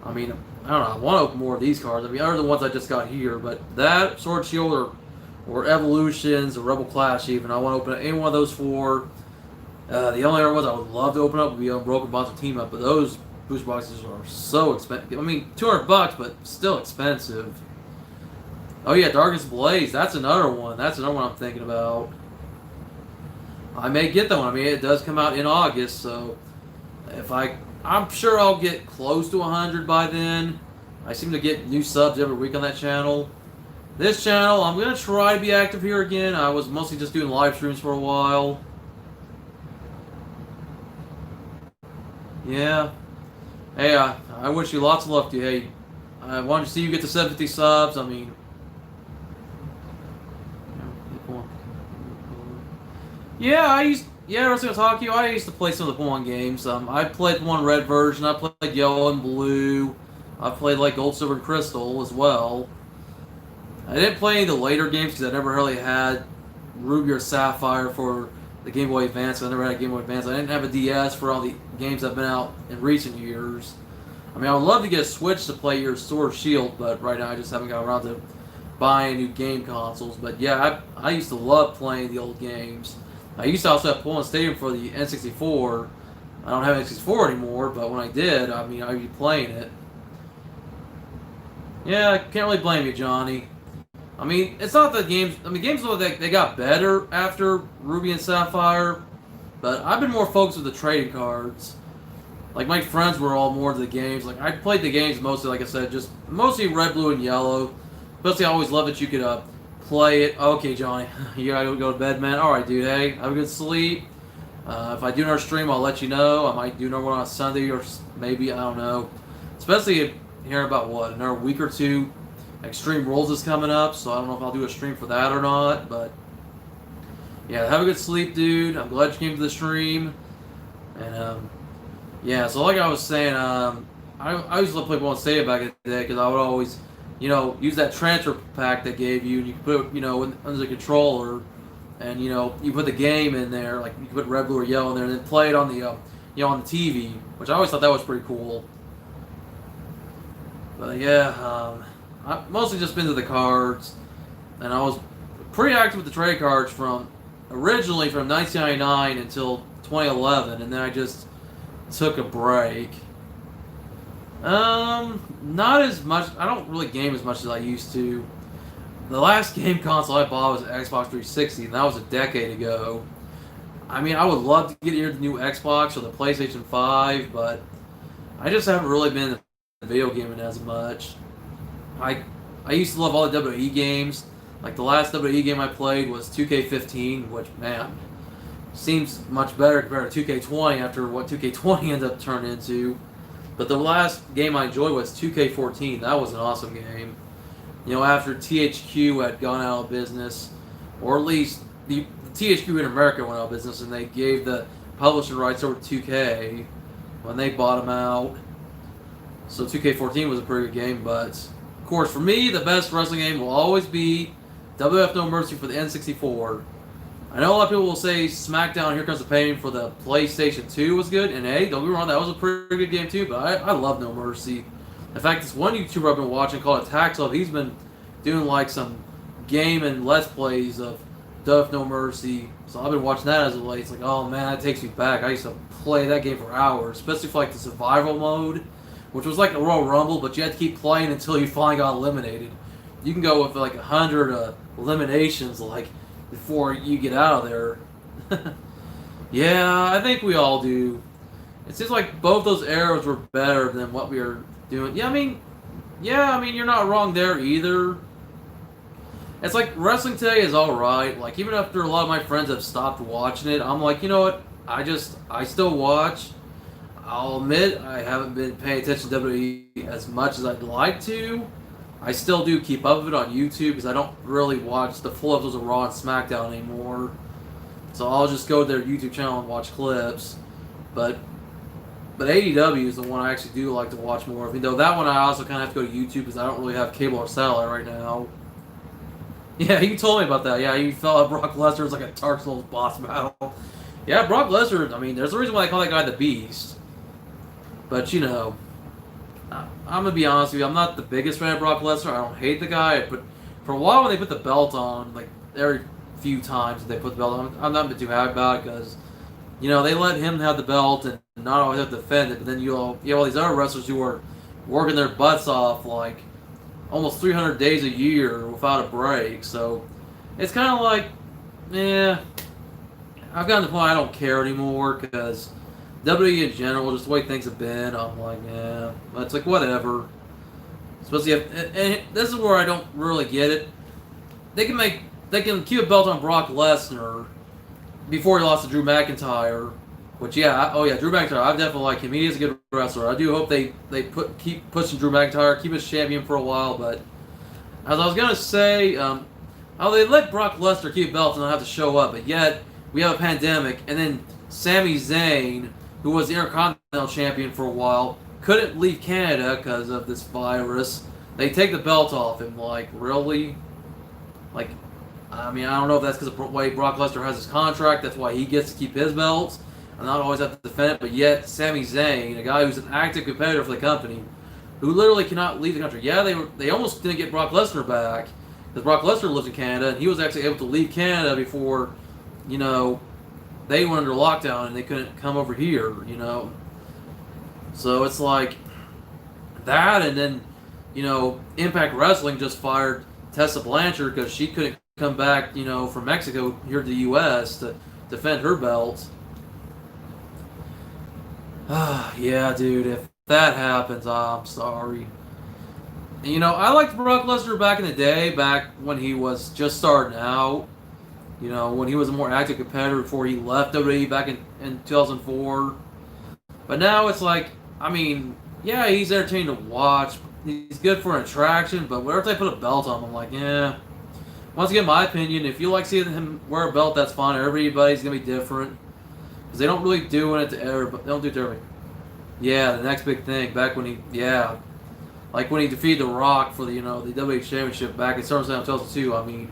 I mean, I don't know. I want to open more of these cards. I mean, other than the ones I just got here, but that Sword Shield or Evolutions or Rebel Clash, even I want to open any one of those 4. The only other ones I would love to open up would be Unbroken Bonds or Team Up, but those booster boxes are so expensive. I mean, $200, but still expensive. Oh yeah, Darkest Blaze. That's another one. That's another one I'm thinking about. I may get that one. I mean, it does come out in August, so I'm sure I'll get close to 100 by then. I seem to get new subs every week on that channel. This channel, I'm gonna try to be active here again. I was mostly just doing live streams for a while. Yeah. Hey, I wish you lots of luck to you. Hey, I wanted to see you get to 750 subs. I mean, I was gonna talk to you. I used to play some of the Pokemon games. I played one red version. I played yellow and blue. I played like gold, silver, and crystal as well. I didn't play any of the later games because I never really had Ruby or Sapphire for the Game Boy Advance. I never had a Game Boy Advance. I didn't have a DS for all the games that have been out in recent years. I mean, I would love to get a Switch to play your Sword Shield, but right now I just haven't got around to buying new game consoles. But yeah, I used to love playing the old games. I used to also have Pokemon Stadium for the N64. I don't have N64 anymore, but when I did, I mean, I'd be playing it. Yeah, I can't really blame you, Johnny. I mean, it's not the games. I mean, games they got better after Ruby and Sapphire, but I've been more focused with the trading cards. Like my friends were all more into the games. Like I played the games mostly, like I said, just mostly red, blue, and yellow. Especially, I always loved that you could play it. Okay, Johnny, you gotta go to bed, man. All right, dude. Hey, have a good sleep. If I do another stream, I'll let you know. I might do another one on Sunday or maybe I don't know. Especially if hearing about another week or two. Extreme Rules is coming up, so I don't know if I'll do a stream for that or not. But yeah, have a good sleep, dude. I'm glad you came to the stream. And yeah, so like I was saying, I used to play Pokemon Stadium back in the day because I would always, use that transfer pack they gave you, and you could put, under the controller, and you put the game in there, like you could put red, blue, or yellow in there, and then play it on the, on the TV, which I always thought that was pretty cool. But yeah, I've mostly just been to the cards, and I was pretty active with the trade cards originally from 1999 until 2011, and then I just took a break. Not as much. I don't really game as much as I used to. The last game console I bought was an Xbox 360, and that was a decade ago. I mean, I would love to get into the new Xbox or the PlayStation 5, but I just haven't really been into video gaming as much. I used to love all the WWE games. Like the last WWE game I played was 2K15, which man seems much better compared to 2K20 after what 2K20 ended up turning into. But the last game I enjoyed was 2K14. That was an awesome game. After THQ had gone out of business, or at least the THQ in America went out of business, and they gave the publishing rights over to 2K when they bought them out. So 2K14 was a pretty good game, but of course, for me, the best wrestling game will always be WWF No Mercy for the N64. I know a lot of people will say SmackDown Here Comes the Pain for the PlayStation 2 was good, and hey, don't get me wrong, that was a pretty good game too, but I love No Mercy. In fact, this one YouTuber I've been watching called Attack Love, he's been doing like some game and Let's Plays of WWF No Mercy, so I've been watching that as of late. It's like, oh man, that takes me back. I used to play that game for hours, especially for like the survival mode, which was like a Royal Rumble, but you had to keep playing until you finally got eliminated. you can go with like 100 eliminations like before you get out of there. Yeah, I think we all do. It seems like both those eras were better than what we are doing. Yeah, I mean, you're not wrong there either. It's like wrestling today is all right. Like even after a lot of my friends have stopped watching it, I'm like, you know what? I still watch. I'll admit I haven't been paying attention to WWE as much as I'd like to. I still do keep up with it on YouTube because I don't really watch the full episodes of Raw and SmackDown anymore. So I'll just go to their YouTube channel and watch clips. But AEW is the one I actually do like to watch more of. Though that one I also kind of have to go to YouTube because I don't really have cable or satellite right now. Yeah, you told me about that. Yeah, you felt like Brock Lesnar was like a Dark Souls boss battle. Yeah, Brock Lesnar, I mean, there's a reason why they call that guy the Beast. But, you know, I'm going to be honest with you. I'm not the biggest fan of Brock Lesnar. I don't hate the guy. But for a while when they put the belt on, like every few times that they put the belt on, I'm not too happy about it because, you know, they let him have the belt and not always have to defend it. But then you have all these other wrestlers who are working their butts off like almost 300 days a year without a break. So it's kind of like, yeah, I've gotten to the point I don't care anymore because WWE in general, just the way things have been, I'm like, yeah, it's like whatever. Especially and this is where I don't really get it. They can keep a belt on Brock Lesnar before he lost to Drew McIntyre. Which Drew McIntyre, I definitely like him. He is a good wrestler. I do hope they keep pushing Drew McIntyre, keep his champion for a while. But as I was gonna say, they let Brock Lesnar keep belts and not have to show up, but yet we have a pandemic, and then Sami Zayn, who was the Intercontinental Champion for a while, couldn't leave Canada because of this virus. They take the belt off him. Like, really? Like, I mean, I don't know if that's because of the way Brock Lesnar has his contract. That's why he gets to keep his belts and not always have to defend it. But yet, Sami Zayn, a guy who's an active competitor for the company, who literally cannot leave the country. Yeah, they almost didn't get Brock Lesnar back because Brock Lesnar lives in Canada, and he was actually able to leave Canada before, you know, they went under lockdown and they couldn't come over here, you know. So it's like that, and then, you know, Impact Wrestling just fired Tessa Blanchard because she couldn't come back, you know, from Mexico here to the U.S. to defend her belt. Yeah, dude, if that happens, I'm sorry. You know, I liked Brock Lesnar back in the day, back when he was just starting out. You know, when he was a more active competitor before he left WWE back in 2004. But now it's like, I mean, yeah, he's entertaining to watch. He's good for an attraction, but whenever they put a belt on him, I'm like, yeah. Once again, my opinion, if you like seeing him wear a belt, that's fine. Everybody's going to be different. Because they don't really do it to everybody. They don't do it to everybody. Yeah, the next big thing, back when like when he defeated The Rock for the, you know, the WWE Championship back in SummerSlam 2002, I mean,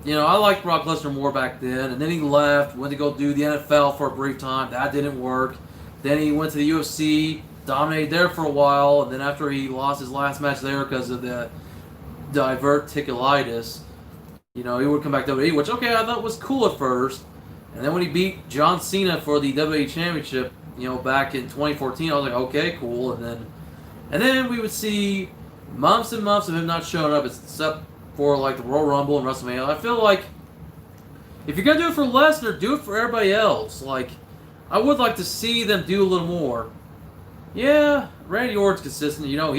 you know, I liked Brock Lesnar more back then, and then he left, went to go do the NFL for a brief time. That didn't work. Then he went to the UFC, dominated there for a while, and then after he lost his last match there because of the diverticulitis, you know, he would come back to WWE, which, okay, I thought was cool at first. And then when he beat John Cena for the WWE Championship, you know, back in 2014, I was like, okay, cool. And then we would see months and months of him not showing up, except for like the Royal Rumble and WrestleMania. I feel like if you're gonna do it for Lesnar, do it for everybody else. Like, I would like to see them do a little more. Yeah, Randy Orton's consistent. You know,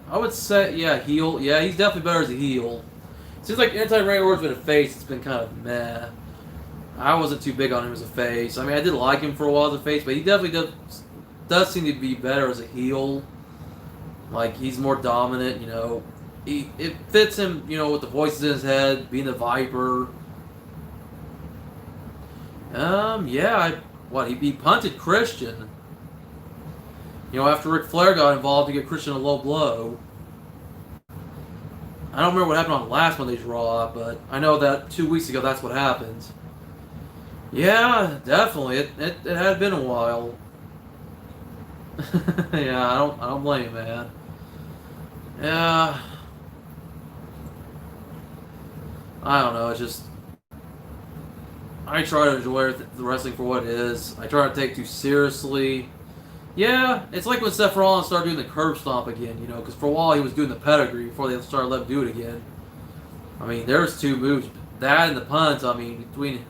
I would say, yeah, heel. Yeah, he's definitely better as a heel. Seems like anytime Randy Orton's been a face, it's been kind of meh. I wasn't too big on him as a face. I mean, I did like him for a while as a face, but he definitely does seem to be better as a heel. Like, he's more dominant, you know. It fits him, you know, with the voices in his head, being the Viper. He punted Christian. You know, after Ric Flair got involved to get Christian a low blow. I don't remember what happened on the last Monday's Raw, but I know that 2 weeks ago that's what happened. Yeah, definitely. It had been a while. Yeah, I don't blame you, man. Yeah. I don't know, it's just I try to enjoy the wrestling for what it is. I try not to take it too seriously. Yeah, it's like when Seth Rollins started doing the curb stomp again, you know, because for a while he was doing the pedigree before they started letting him do it again. I mean, there's two moves. That and the punt, I mean, between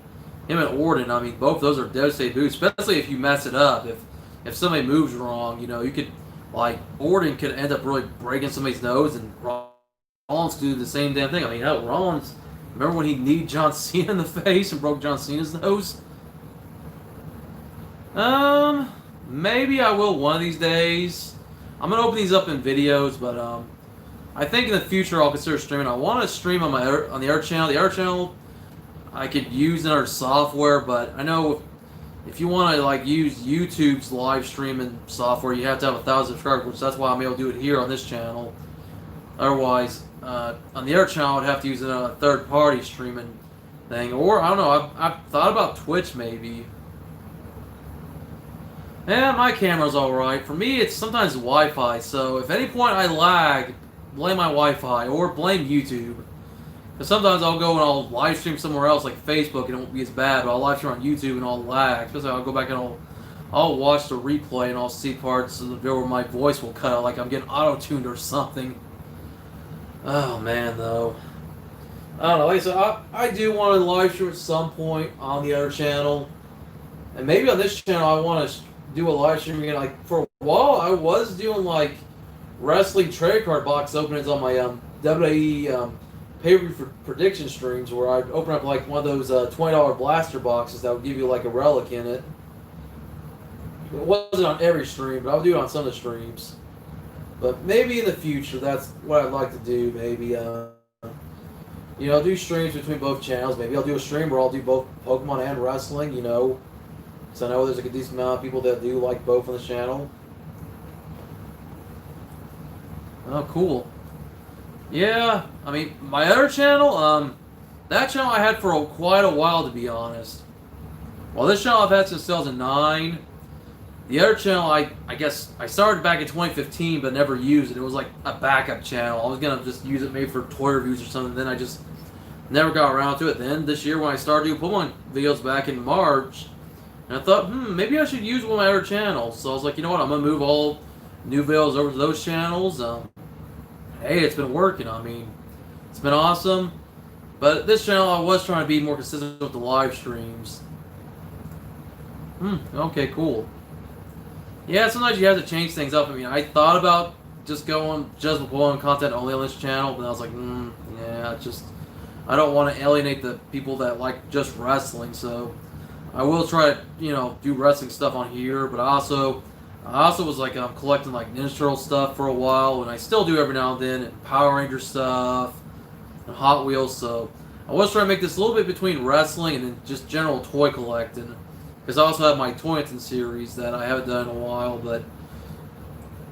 him and Orton, I mean, both those are devastating moves, especially if you mess it up. If somebody moves wrong, you know, you could, like, Orton could end up really breaking somebody's nose, and Rollins could do the same damn thing. I mean, hell, Rollins, remember when he kneed John Cena in the face and broke John Cena's nose? Maybe I will one of these days. I'm gonna open these up in videos, but I think in the future I'll consider streaming. I want to stream on on the Art channel. The Art channel I could use in our software, but I know if you want to like use YouTube's live streaming software, you have to have 1,000 subscribers, which that's why I'm able to do it here on this channel. Otherwise, on the Art channel, I'd have to use a third-party streaming thing, or I don't know. I've thought about Twitch maybe. Yeah, my camera's alright. For me, it's sometimes Wi-Fi, so if at any point I lag, blame my Wi-Fi, or blame YouTube. Because sometimes I'll go and I'll live stream somewhere else, like Facebook, and it won't be as bad, but I'll live stream on YouTube and I'll lag. Especially I'll go back and I'll watch the replay and I'll see parts of the video where my voice will cut out, like I'm getting auto-tuned or something. Oh, man, though. I don't know, like I said, I do want to live stream at some point on the other channel. And maybe on this channel I want to do a live stream again. Like, for a while, I was doing, like, wrestling trade card box openings on my WWE pay-per-view prediction streams, where I'd open up, like, one of those $20 blaster boxes that would give you, like, a relic in it. It wasn't on every stream, but I would do it on some of the streams. But maybe in the future, that's what I'd like to do, maybe. You know, do streams between both channels. Maybe I'll do a stream where I'll do both Pokemon and wrestling, you know. So I know there's like a decent amount of people that do like both on the channel. Oh, cool. Yeah, I mean, my other channel, that channel I had for quite a while, to be honest. Well, this channel I've had since 2009. The other channel, I guess, I started back in 2015, but never used it. It was like a backup channel. I was going to just use it maybe for toy reviews or something, then I just never got around to it. Then this year when I started doing Pokemon videos back in March, and I thought, maybe I should use one of my other channels. So I was like, you know what, I'm going to move all new videos over to those channels. Hey, it's been working. I mean, it's been awesome. But this channel, I was trying to be more consistent with the live streams. Okay, cool. Yeah, sometimes you have to change things up. I mean, I thought about just going just Pokemon content only on this channel, but I was like, yeah, I don't want to alienate the people that like just wrestling, so I will try to, you know, do wrestling stuff on here, but I also was like collecting like Ninja Turtle stuff for a while, and I still do every now and then, and Power Ranger stuff, and Hot Wheels, so I was trying to make this a little bit between wrestling and then just general toy collecting. Because I also have my Toyington series that I haven't done in a while, but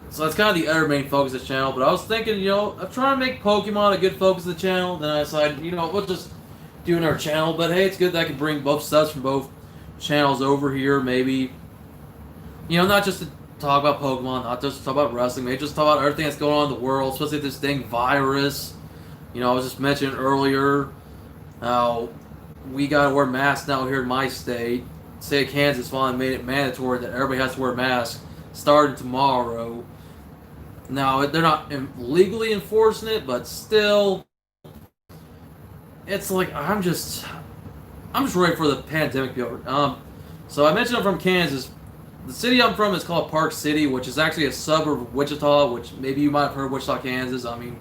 so that's kind of the other main focus of the channel. But I was thinking, you know, I'm trying to make Pokemon a good focus of the channel. Then I decided, you know, we'll just do another channel. But hey, it's good that I can bring both stuff from both channels over here. Maybe, you know, not just to talk about Pokemon, not just to talk about wrestling, maybe just talk about everything that's going on in the world, especially this dang virus. You know, I was just mentioning earlier how we got to wear masks now here in my state. State of Kansas finally made it mandatory that everybody has to wear masks starting tomorrow. Now, they're not legally enforcing it, but still, it's like, I'm just ready for the pandemic to be over. So I mentioned I'm from Kansas. The city I'm from is called Park City, which is actually a suburb of Wichita, which maybe you might have heard of Wichita, Kansas. I mean,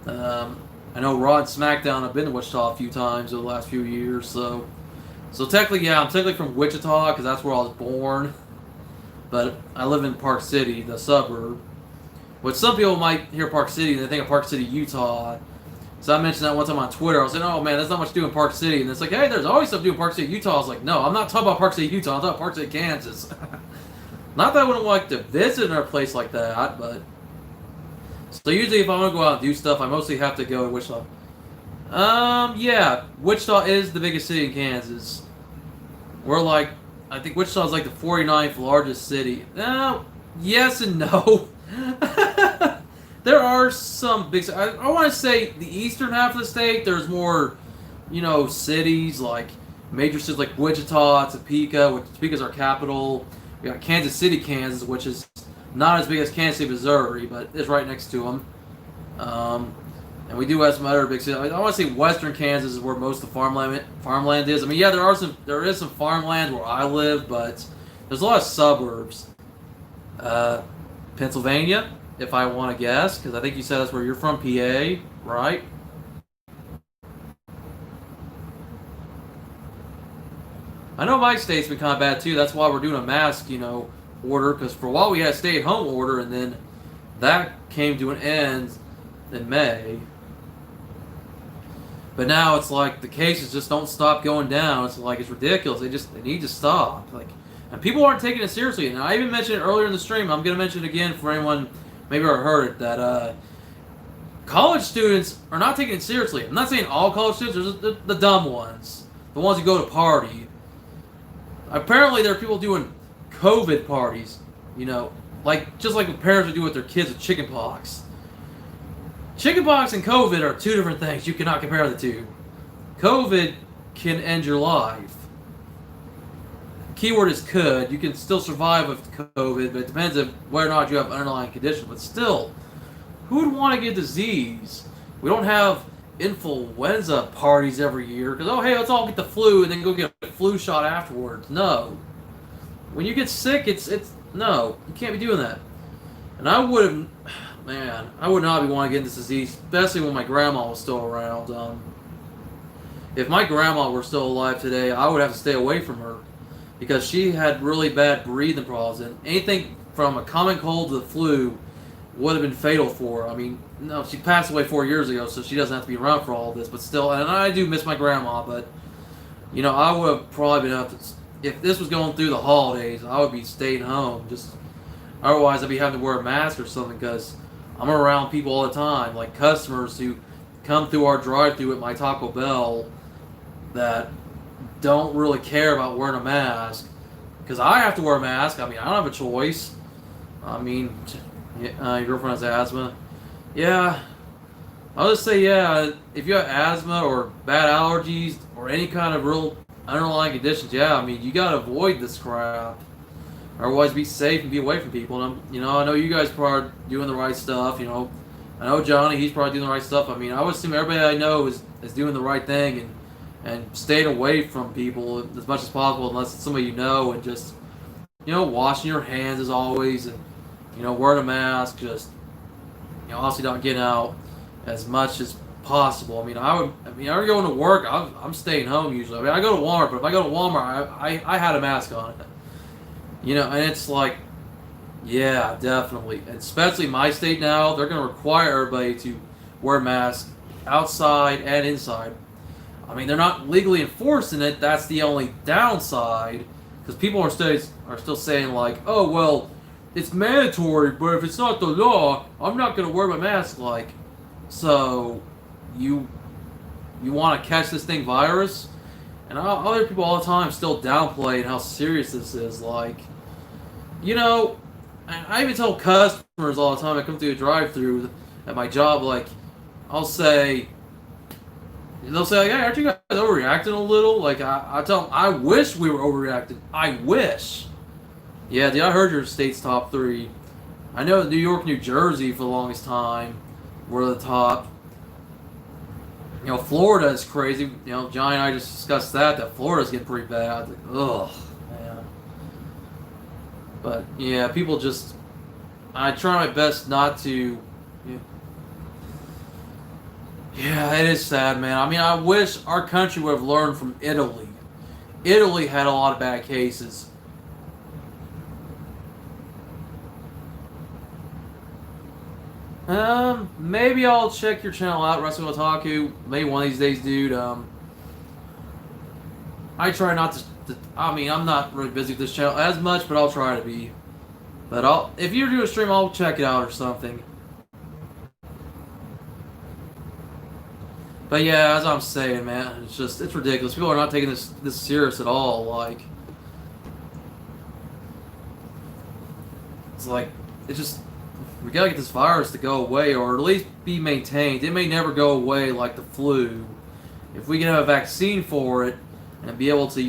I know Raw and SmackDown have been to Wichita a few times over the last few years, So technically, yeah, I'm technically from Wichita because that's where I was born. But I live in Park City, the suburb. Which some people might hear Park City and they think of Park City, Utah. So I mentioned that one time on Twitter. I was like, oh man, there's not much to do in Park City. And it's like, hey, there's always stuff to do in Park City, Utah. I was like, no, I'm not talking about Park City, Utah. I'm talking about Park City, Kansas. Not that I wouldn't like to visit a place like that, but... So usually if I want to go out and do stuff, I mostly have to go to Wichita. Yeah, Wichita is the biggest city in Kansas. We're like, I think Wichita is like the 49th largest city. Yes and no. There are some big, I want to say the eastern half of the state, there's more, you know, cities, like major cities like Wichita, Topeka, which Topeka's our capital. We got Kansas City, Kansas, which is not as big as Kansas City, Missouri, but it's right next to them. And we do have some other big cities. I want to say Western Kansas is where most of the farmland is. I mean, yeah, there is some farmland where I live, but there's a lot of suburbs. Pennsylvania, if I want to guess, because I think you said that's where you're from, PA, right? I know my state's been kind of bad too. That's why we're doing a mask, order. Because for a while we had a stay-at-home order, and then that came to an end in May. But now it's like the cases just don't stop going down. It's like it's ridiculous. They need to stop. And people aren't taking it seriously. And I even mentioned it earlier in the stream. I'm gonna mention it again for anyone maybe already heard it, that college students are not taking it seriously. I'm not saying all college students. There's the dumb ones, the ones who go to party. Apparently, there are people doing COVID parties. Just like parents would do with their kids with chickenpox. Chickenpox and COVID are two different things. You cannot compare the two. COVID can end your life. Keyword is could. You can still survive with COVID, but it depends on whether or not you have underlying conditions. But still, who would want to get disease? We don't have influenza parties every year because, oh, hey, let's all get the flu and then go get a flu shot afterwards. No. When you get sick, it's no. You can't be doing that. And I would have... Man, I would not be wanting to get this disease, especially when my grandma was still around. If my grandma were still alive today, I would have to stay away from her because she had really bad breathing problems, and anything from a common cold to the flu would have been fatal for her. I mean, no, she passed away 4 years ago, so she doesn't have to be around for all this. But still, and I do miss my grandma, but I would have probably been up to, if this was going through the holidays, I would be staying home. Just otherwise, I'd be having to wear a mask or something because I'm around people all the time, like customers who come through our drive-thru at my Taco Bell that don't really care about wearing a mask because I have to wear a mask. I mean, I don't have a choice. I mean, your girlfriend has asthma. Yeah, I'll just say yeah. If you have asthma or bad allergies or any kind of real underlying conditions, yeah, I mean, you gotta avoid this crap. Otherwise, be safe and be away from people. And I know you guys probably are doing the right stuff. I know Johnny, he's probably doing the right stuff. I mean, I would assume everybody I know is doing the right thing and staying away from people as much as possible, unless it's somebody and just washing your hands as always, and wearing a mask. Just obviously not getting out as much as possible. I mean, I'm going to work. I'm staying home usually. I mean, I go to Walmart, but if I go to Walmart, I had a mask on it. And it's like, yeah, definitely. And especially my state now, they're going to require everybody to wear masks outside and inside. I mean, they're not legally enforcing it. That's the only downside. Because people are still saying, like, oh, well, it's mandatory, but if it's not the law, I'm not going to wear my mask. Like, so you want to catch this thing virus? And other people all the time still downplaying how serious this is. Like, I even tell customers all the time I come through a drive-thru at my job, like, they'll say, like, hey, aren't you guys overreacting a little? Like, I tell them, I wish we were overreacting. I wish. Yeah, dude, I heard your state's top 3. I know New York, New Jersey for the longest time were the top. Florida is crazy. Johnny and I just discussed that Florida's getting pretty bad. Like, ugh, man. But, yeah, people just... I try my best not to... Yeah, it is sad, man. I mean, I wish our country would have learned from Italy. Italy had a lot of bad cases. Maybe I'll check your channel out, Wrestling Otaku. Maybe one of these days, dude. I try not to. I mean, I'm not really busy with this channel as much, but I'll try to be. But if you do a stream, I'll check it out or something. But yeah, as I'm saying, man, it's ridiculous. People are not taking this serious at all. Like, it's like, we gotta get this virus to go away, or at least be maintained. It may never go away like the flu. If we can have a vaccine for it and be able to,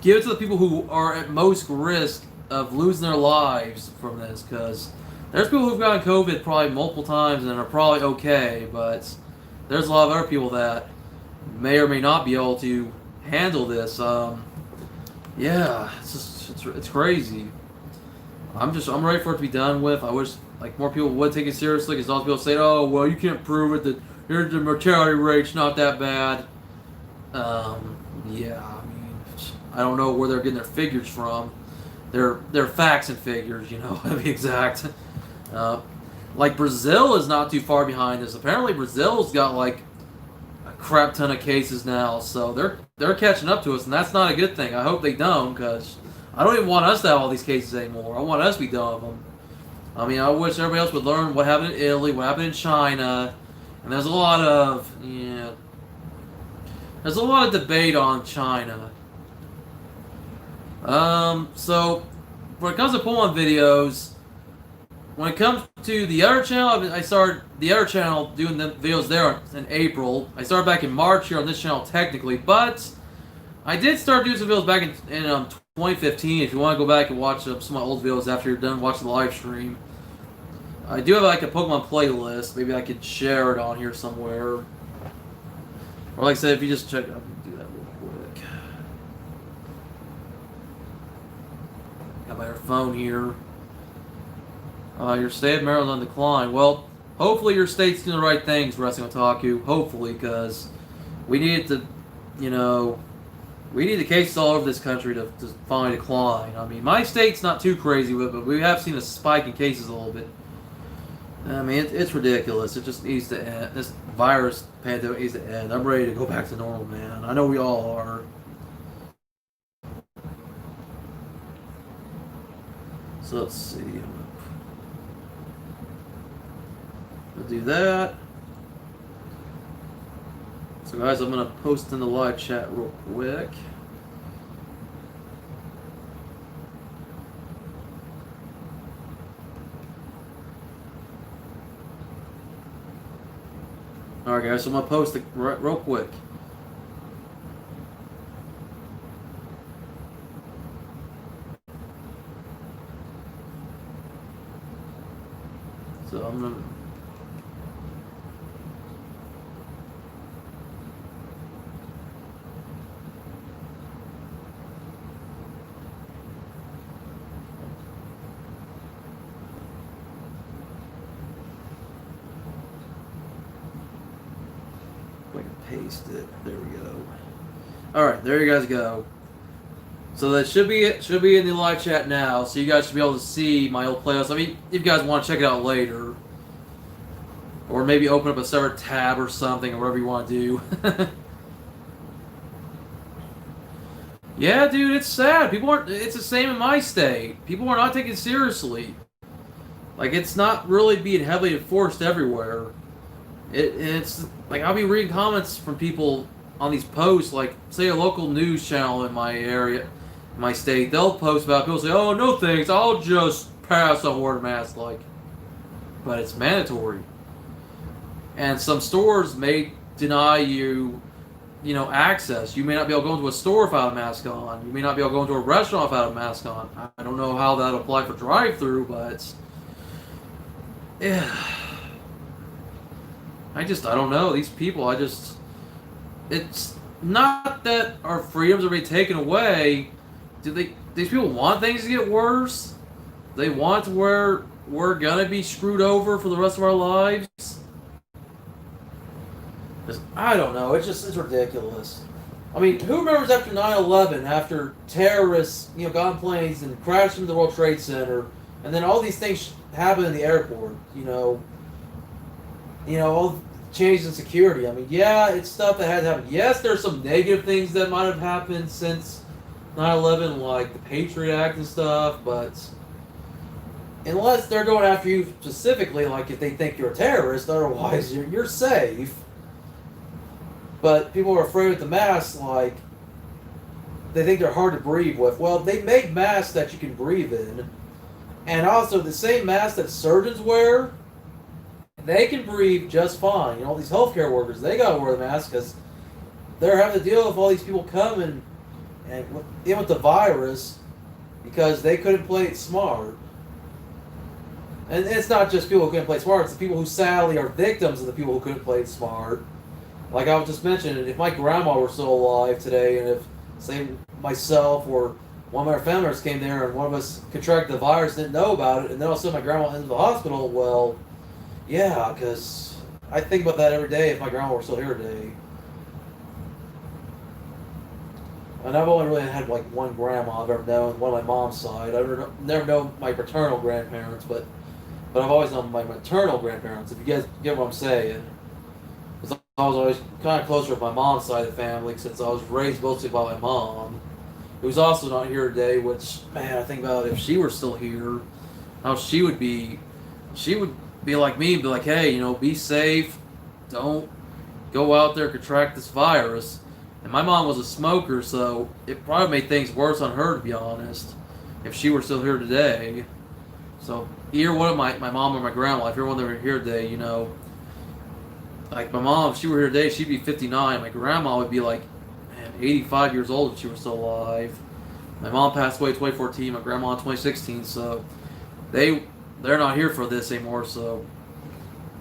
give it to the people who are at most risk of losing their lives from this, because there's people who've gotten COVID probably multiple times and are probably okay, but there's a lot of other people that may or may not be able to handle this. Yeah, it's crazy. I'm ready for it to be done with. I wish like more people would take it seriously, because all people say, oh well, you can't prove it that the mortality rate's not that bad. Yeah, I mean, I don't know where they're getting their figures from. They're facts and figures, to be exact. Like Brazil is not too far behind this. Apparently Brazil's got like a crap ton of cases now, so they're catching up to us, and that's not a good thing. I hope they don't, because I don't even want us to have all these cases anymore. I want us to be done with them. I mean, I wish everybody else would learn what happened in Italy, what happened in China, and there's a lot of debate on China. So when it comes to Pokemon videos, when it comes to the other channel, I started the other channel doing the videos there in April. I started back in March here on this channel technically, but I did start doing some videos back in 2015. If you want to go back and watch some of my old videos after you're done watching the live stream, I do have like a Pokemon playlist. Maybe I could share it on here somewhere. Or like I said, if you just check, I can do that real quick. Got my phone here. Your state of Maryland on decline. Well, hopefully your state's doing the right things, Wrestling Otaku. Hopefully, because we need to, we need the cases all over this country to finally decline. I mean, my state's not too crazy with it, but we have seen a spike in cases a little bit. I mean, it's ridiculous. It just needs to end. This virus pandemic needs to end. I'm ready to go back to normal, man. I know we all are. So let's see. We'll do that. So guys, I'm going to post in the live chat real quick. Alright guys, so I'm going to post it real quick. So I'm going to... paste it. There we go. Alright, there you guys go. So that should be it. Should be in the live chat now. So you guys should be able to see my old playlist. I mean, if you guys want to check it out later. Or maybe open up a separate tab or something, or whatever you want to do. Yeah, dude, it's sad. People aren't... It's the same in my state. People are not taking it seriously. Like, it's not really being heavily enforced everywhere. It's like I'll be reading comments from people on these posts, like say a local news channel in my area, my state. They'll post about people say, "Oh, no thanks, I'll just pass on wearing a mask." Like, but it's mandatory, and some stores may deny you, access. You may not be able to go into a store without a mask on. You may not be able to go into a restaurant without a mask on. I don't know how that apply for drive-through, but yeah. I don't know. These people, it's not that our freedoms are being taken away. These people want things to get worse? They want to where we're gonna be screwed over for the rest of our lives? I don't know. It's ridiculous. I mean, who remembers after 9/11, after terrorists, got on planes and crashed into the World Trade Center, and then all these things happened in the airport, all changes in security. I mean, yeah, it's stuff that has happened. Yes, there's some negative things that might have happened since 9/11, like the Patriot Act and stuff, but unless they're going after you specifically, like if they think you're a terrorist, otherwise you're safe. But people are afraid with the masks, like, they think they're hard to breathe with. Well, they made masks that you can breathe in. And also, the same masks that surgeons wear, they can breathe just fine. All these healthcare workers, they gotta wear the mask because they're having to deal with all these people coming and with the virus. because they couldn't play it smart. And it's not just people who couldn't play smart, it's the people who sadly are victims of the people who couldn't play it smart. Like I was just mentioning, if my grandma were still alive today, and if, say, myself or one of our family members came there and one of us contracted the virus, didn't know about it, and then all of a sudden my grandma went into the hospital, well, yeah, because I think about that every day if my grandma were still here today. And I've only really had like one grandma I've ever known, one on my mom's side. I've never known my paternal grandparents, but I've always known my maternal grandparents, if you guys get what I'm saying. Because I was always kind of closer with my mom's side of the family since I was raised mostly by my mom, who's also not here today, which, man, I think about if she were still here, how she would be. She would be like me and be like, hey, be safe. Don't go out there and contract this virus. And my mom was a smoker, so it probably made things worse on her, to be honest, if she were still here today. So either one of my mom or my grandma, if you're one that were here today, like my mom, if she were here today, she'd be 59. My grandma would be like, man, 85 years old if she were still alive. My mom passed away in 2014, my grandma in 2016, so they're not here for this anymore. So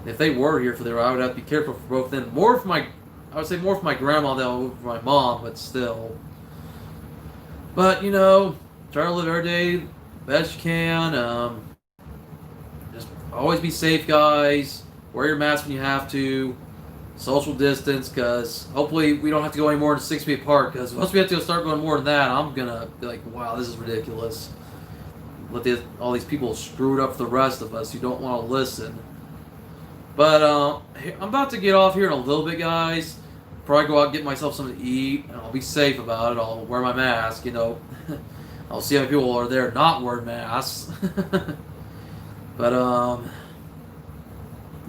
if they were here for their, I would have to be careful for both of them. I would say more for my grandma than for my mom, but still. But try to live every day best you can. Just always be safe, guys. Wear your mask when you have to. Social distance, because hopefully we don't have to go any more than 6 feet apart. Because once we have to start going more than that, I'm gonna be like, wow, this is ridiculous. All these people screwed up the rest of us who don't want to listen. But I'm about to get off here in a little bit, guys. Probably go out and get myself something to eat, and I'll be safe about it. I'll wear my mask, I'll see how people are there not wearing masks. But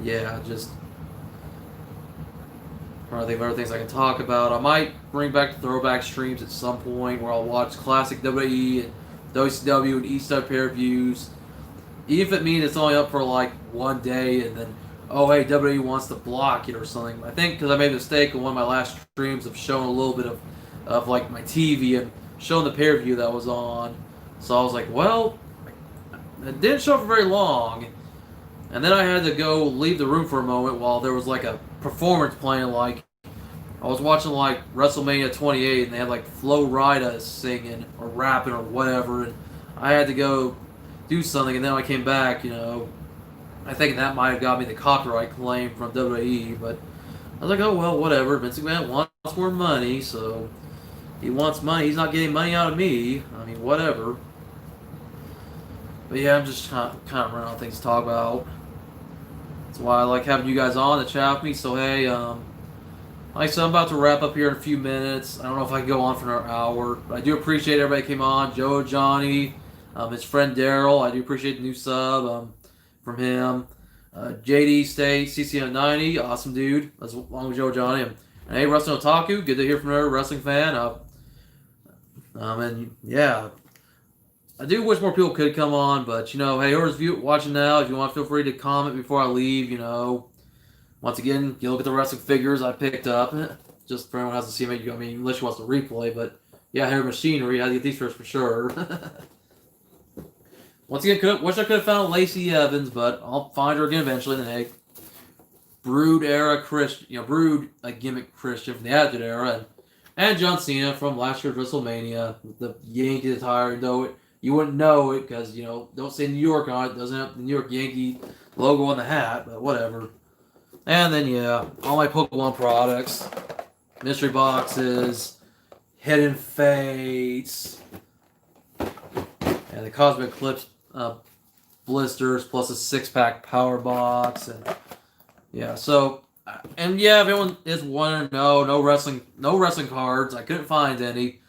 yeah, just trying to think of other things I can talk about. I might bring back the throwback streams at some point where I'll watch classic WWE and WCW and each type pay-per-views. Even if it means it's only up for like one day and then, oh hey, WWE wants to block it or something. I think because I made a mistake in one of my last streams of showing a little bit of like my TV and showing the pay-per-view that was on. So I was like, well, it didn't show for very long. And then I had to go leave the room for a moment while there was like a performance playing. Like I was watching like WrestleMania 28 and they had like Flo Rida singing or rapping or whatever, and I had to go do something. And then I came back, I think that might have got me the copyright claim from WWE. But I was like, oh well, whatever. Vince McMahon wants more money, so he wants money. He's not getting money out of me. I mean, whatever. But yeah, I'm just kind of running out of things to talk about. That's why I like having you guys on to chat with me. So hey, like I said, I'm about to wrap up here in a few minutes. I don't know if I can go on for another hour, but I do appreciate everybody that came on. Joe, Johnny, his friend Daryl. I do appreciate the new sub from him. JD State, CCN90, awesome dude. As long as Joe, Johnny, and hey, Wrestling Otaku. Good to hear from another wrestling fan. And yeah. I do wish more people could come on, but hey, whoever's watching now, if you want, feel free to comment before I leave. Once again, you look at the wrestling figures I picked up. Just for anyone who hasn't seen it, unless you want to replay, but yeah, Hair Machinery, I get these first for sure. Once again, wish I could have found Lacey Evans, but I'll find her again eventually. And then hey, Brood era Christian, Brood a gimmick Christian from the Attitude Era, and John Cena from last year's WrestleMania, the Yankee attire, though you wouldn't know it because, don't say New York on it. Doesn't have the New York Yankee logo on the hat, but whatever. And then, yeah, all my Pokemon products, mystery boxes, hidden fates, and the Cosmic Eclipse blisters, plus a 6-pack power box. And yeah, so, and yeah, if anyone is wanting to know, no wrestling cards. I couldn't find any.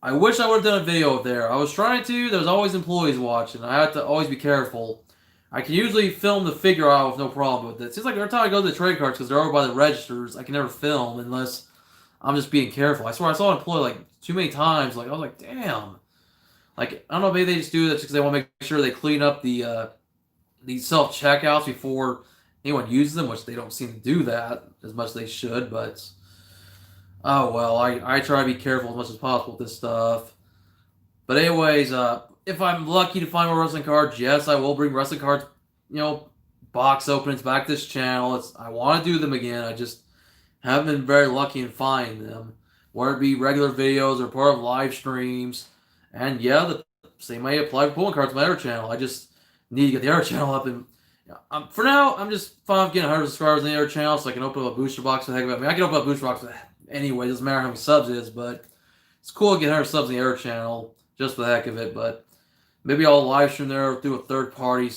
I wish I would have done a video there. I was trying to. There's always employees watching. I have to always be careful. I can usually film the figure out with no problem with it. It seems like every time I go to the trade cards, because they're over by the registers, I can never film unless I'm just being careful. I swear I saw an employee like too many times. Like I was like, damn. Like I don't know, maybe they just do that just because they want to make sure they clean up the self checkouts before anyone uses them, which they don't seem to do that as much as they should. But oh well, I try to be careful as much as possible with this stuff. But anyways, if I'm lucky to find more wrestling cards, yes, I will bring wrestling cards, box openings back to this channel. I want to do them again. I just haven't been very lucky in finding them, whether it be regular videos or part of live streams. And yeah, the same may apply for pulling cards on my other channel. I just need to get the other channel up. And for now, I'm just fine with getting 100 subscribers on the other channel so I can open up a booster box for the heck of it. I mean, I can open up a booster box anyway. It doesn't matter how many subs it is, but it's cool to get 100 subs on the other channel just for the heck of it. But maybe I'll live stream there through a third party,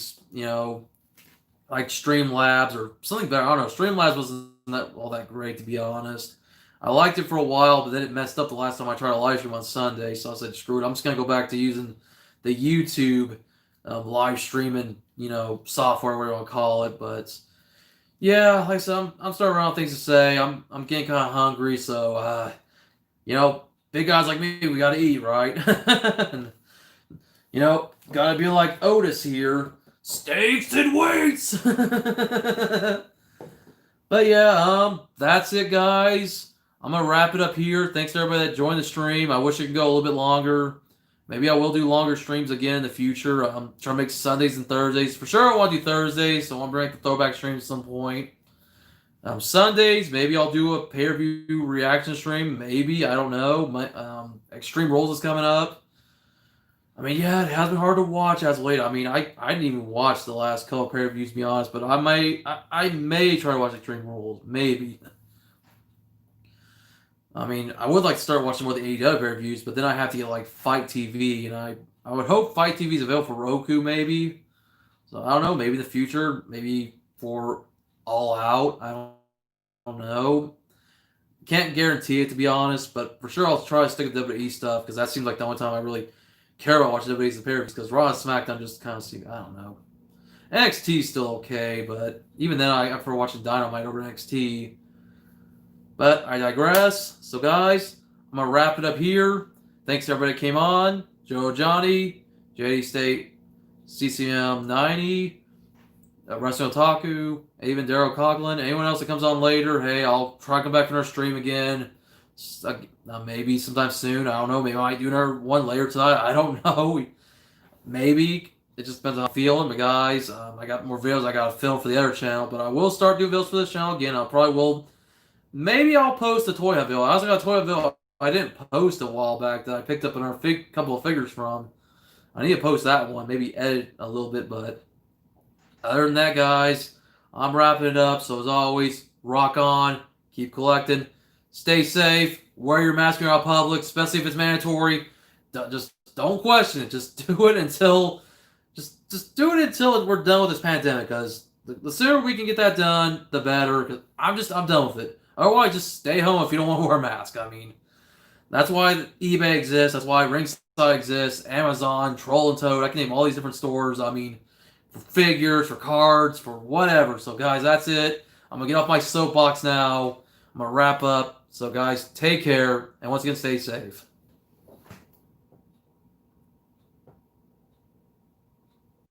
like Streamlabs or something better. I don't know. Streamlabs wasn't all that great, to be honest. I liked it for a while, but then it messed up the last time I tried a live stream on Sunday. So I said, screw it. I'm just going to go back to using the YouTube live streaming, software, whatever you want to call it. But yeah, like I said, I'm starting around things to say. I'm getting kind of hungry. So, big guys like me, we got to eat, right? And, got to be like Otis here. Steaks and weights. But yeah, that's it, guys. I'm gonna wrap it up here. Thanks to everybody that joined the stream. I wish it could go a little bit longer. Maybe I will do longer streams again in the future. I'm trying to make Sundays and Thursdays. For sure, I want to do Thursdays, so I want to bring the throwback stream at some point. Sundays, maybe I'll do a pay-per-view reaction stream. Maybe, I don't know. My Extreme Rules is coming up. I mean, yeah, it has been hard to watch as of late. I mean, I didn't even watch the last couple of pay-per-views, to be honest, but I may try to watch Extreme Rules. Maybe. I mean, I would like to start watching more of the AEW pay-per-views, but then I have to get, like, Fight TV, and I would hope Fight TV is available for Roku, maybe. So, I don't know. Maybe in the future. Maybe for All Out. I don't know. Can't guarantee it, to be honest, but for sure I'll try to stick with WWE stuff, because that seems like the only time I really care about watching WWE's pay-per-views, because Raw and SmackDown just kind of seem, I don't know. NXT's still okay, but even then I prefer watching Dynamite over NXT. But I digress. So guys, I'm going to wrap it up here. Thanks to everybody that came on. Joe Johnny, JD State, CCM 90, Wrestling Otaku, even Daryl Coughlin, anyone else that comes on later, hey, I'll try to come back from our stream again. Maybe sometime soon. I don't know. Maybe I might do another one later tonight. I don't know. Maybe. It just depends on how I'm feeling. But guys, I got more videos I got to film for the other channel. But I will start doing videos for this channel again. I probably will. Maybe I'll post a Toy Hunt video. I also got a Toy Hunt video I didn't post a while back that I picked up another couple of figures from. I need to post that one. Maybe edit a little bit. But other than that, guys, I'm wrapping it up. So as always, rock on. Keep collecting. Stay safe. Wear your mask around public, especially if it's mandatory. Just don't question it. Just do it until we're done with this pandemic. Because the sooner we can get that done, the better. Because I'm done with it. Otherwise, just stay home if you don't want to wear a mask. I mean, that's why eBay exists. That's why Ringside exists. Amazon, Troll and Toad. I can name all these different stores. I mean, for figures, for cards, for whatever. So, guys, that's it. I'm gonna get off my soapbox now. I'm gonna wrap up. So, guys, take care, and once again, stay safe.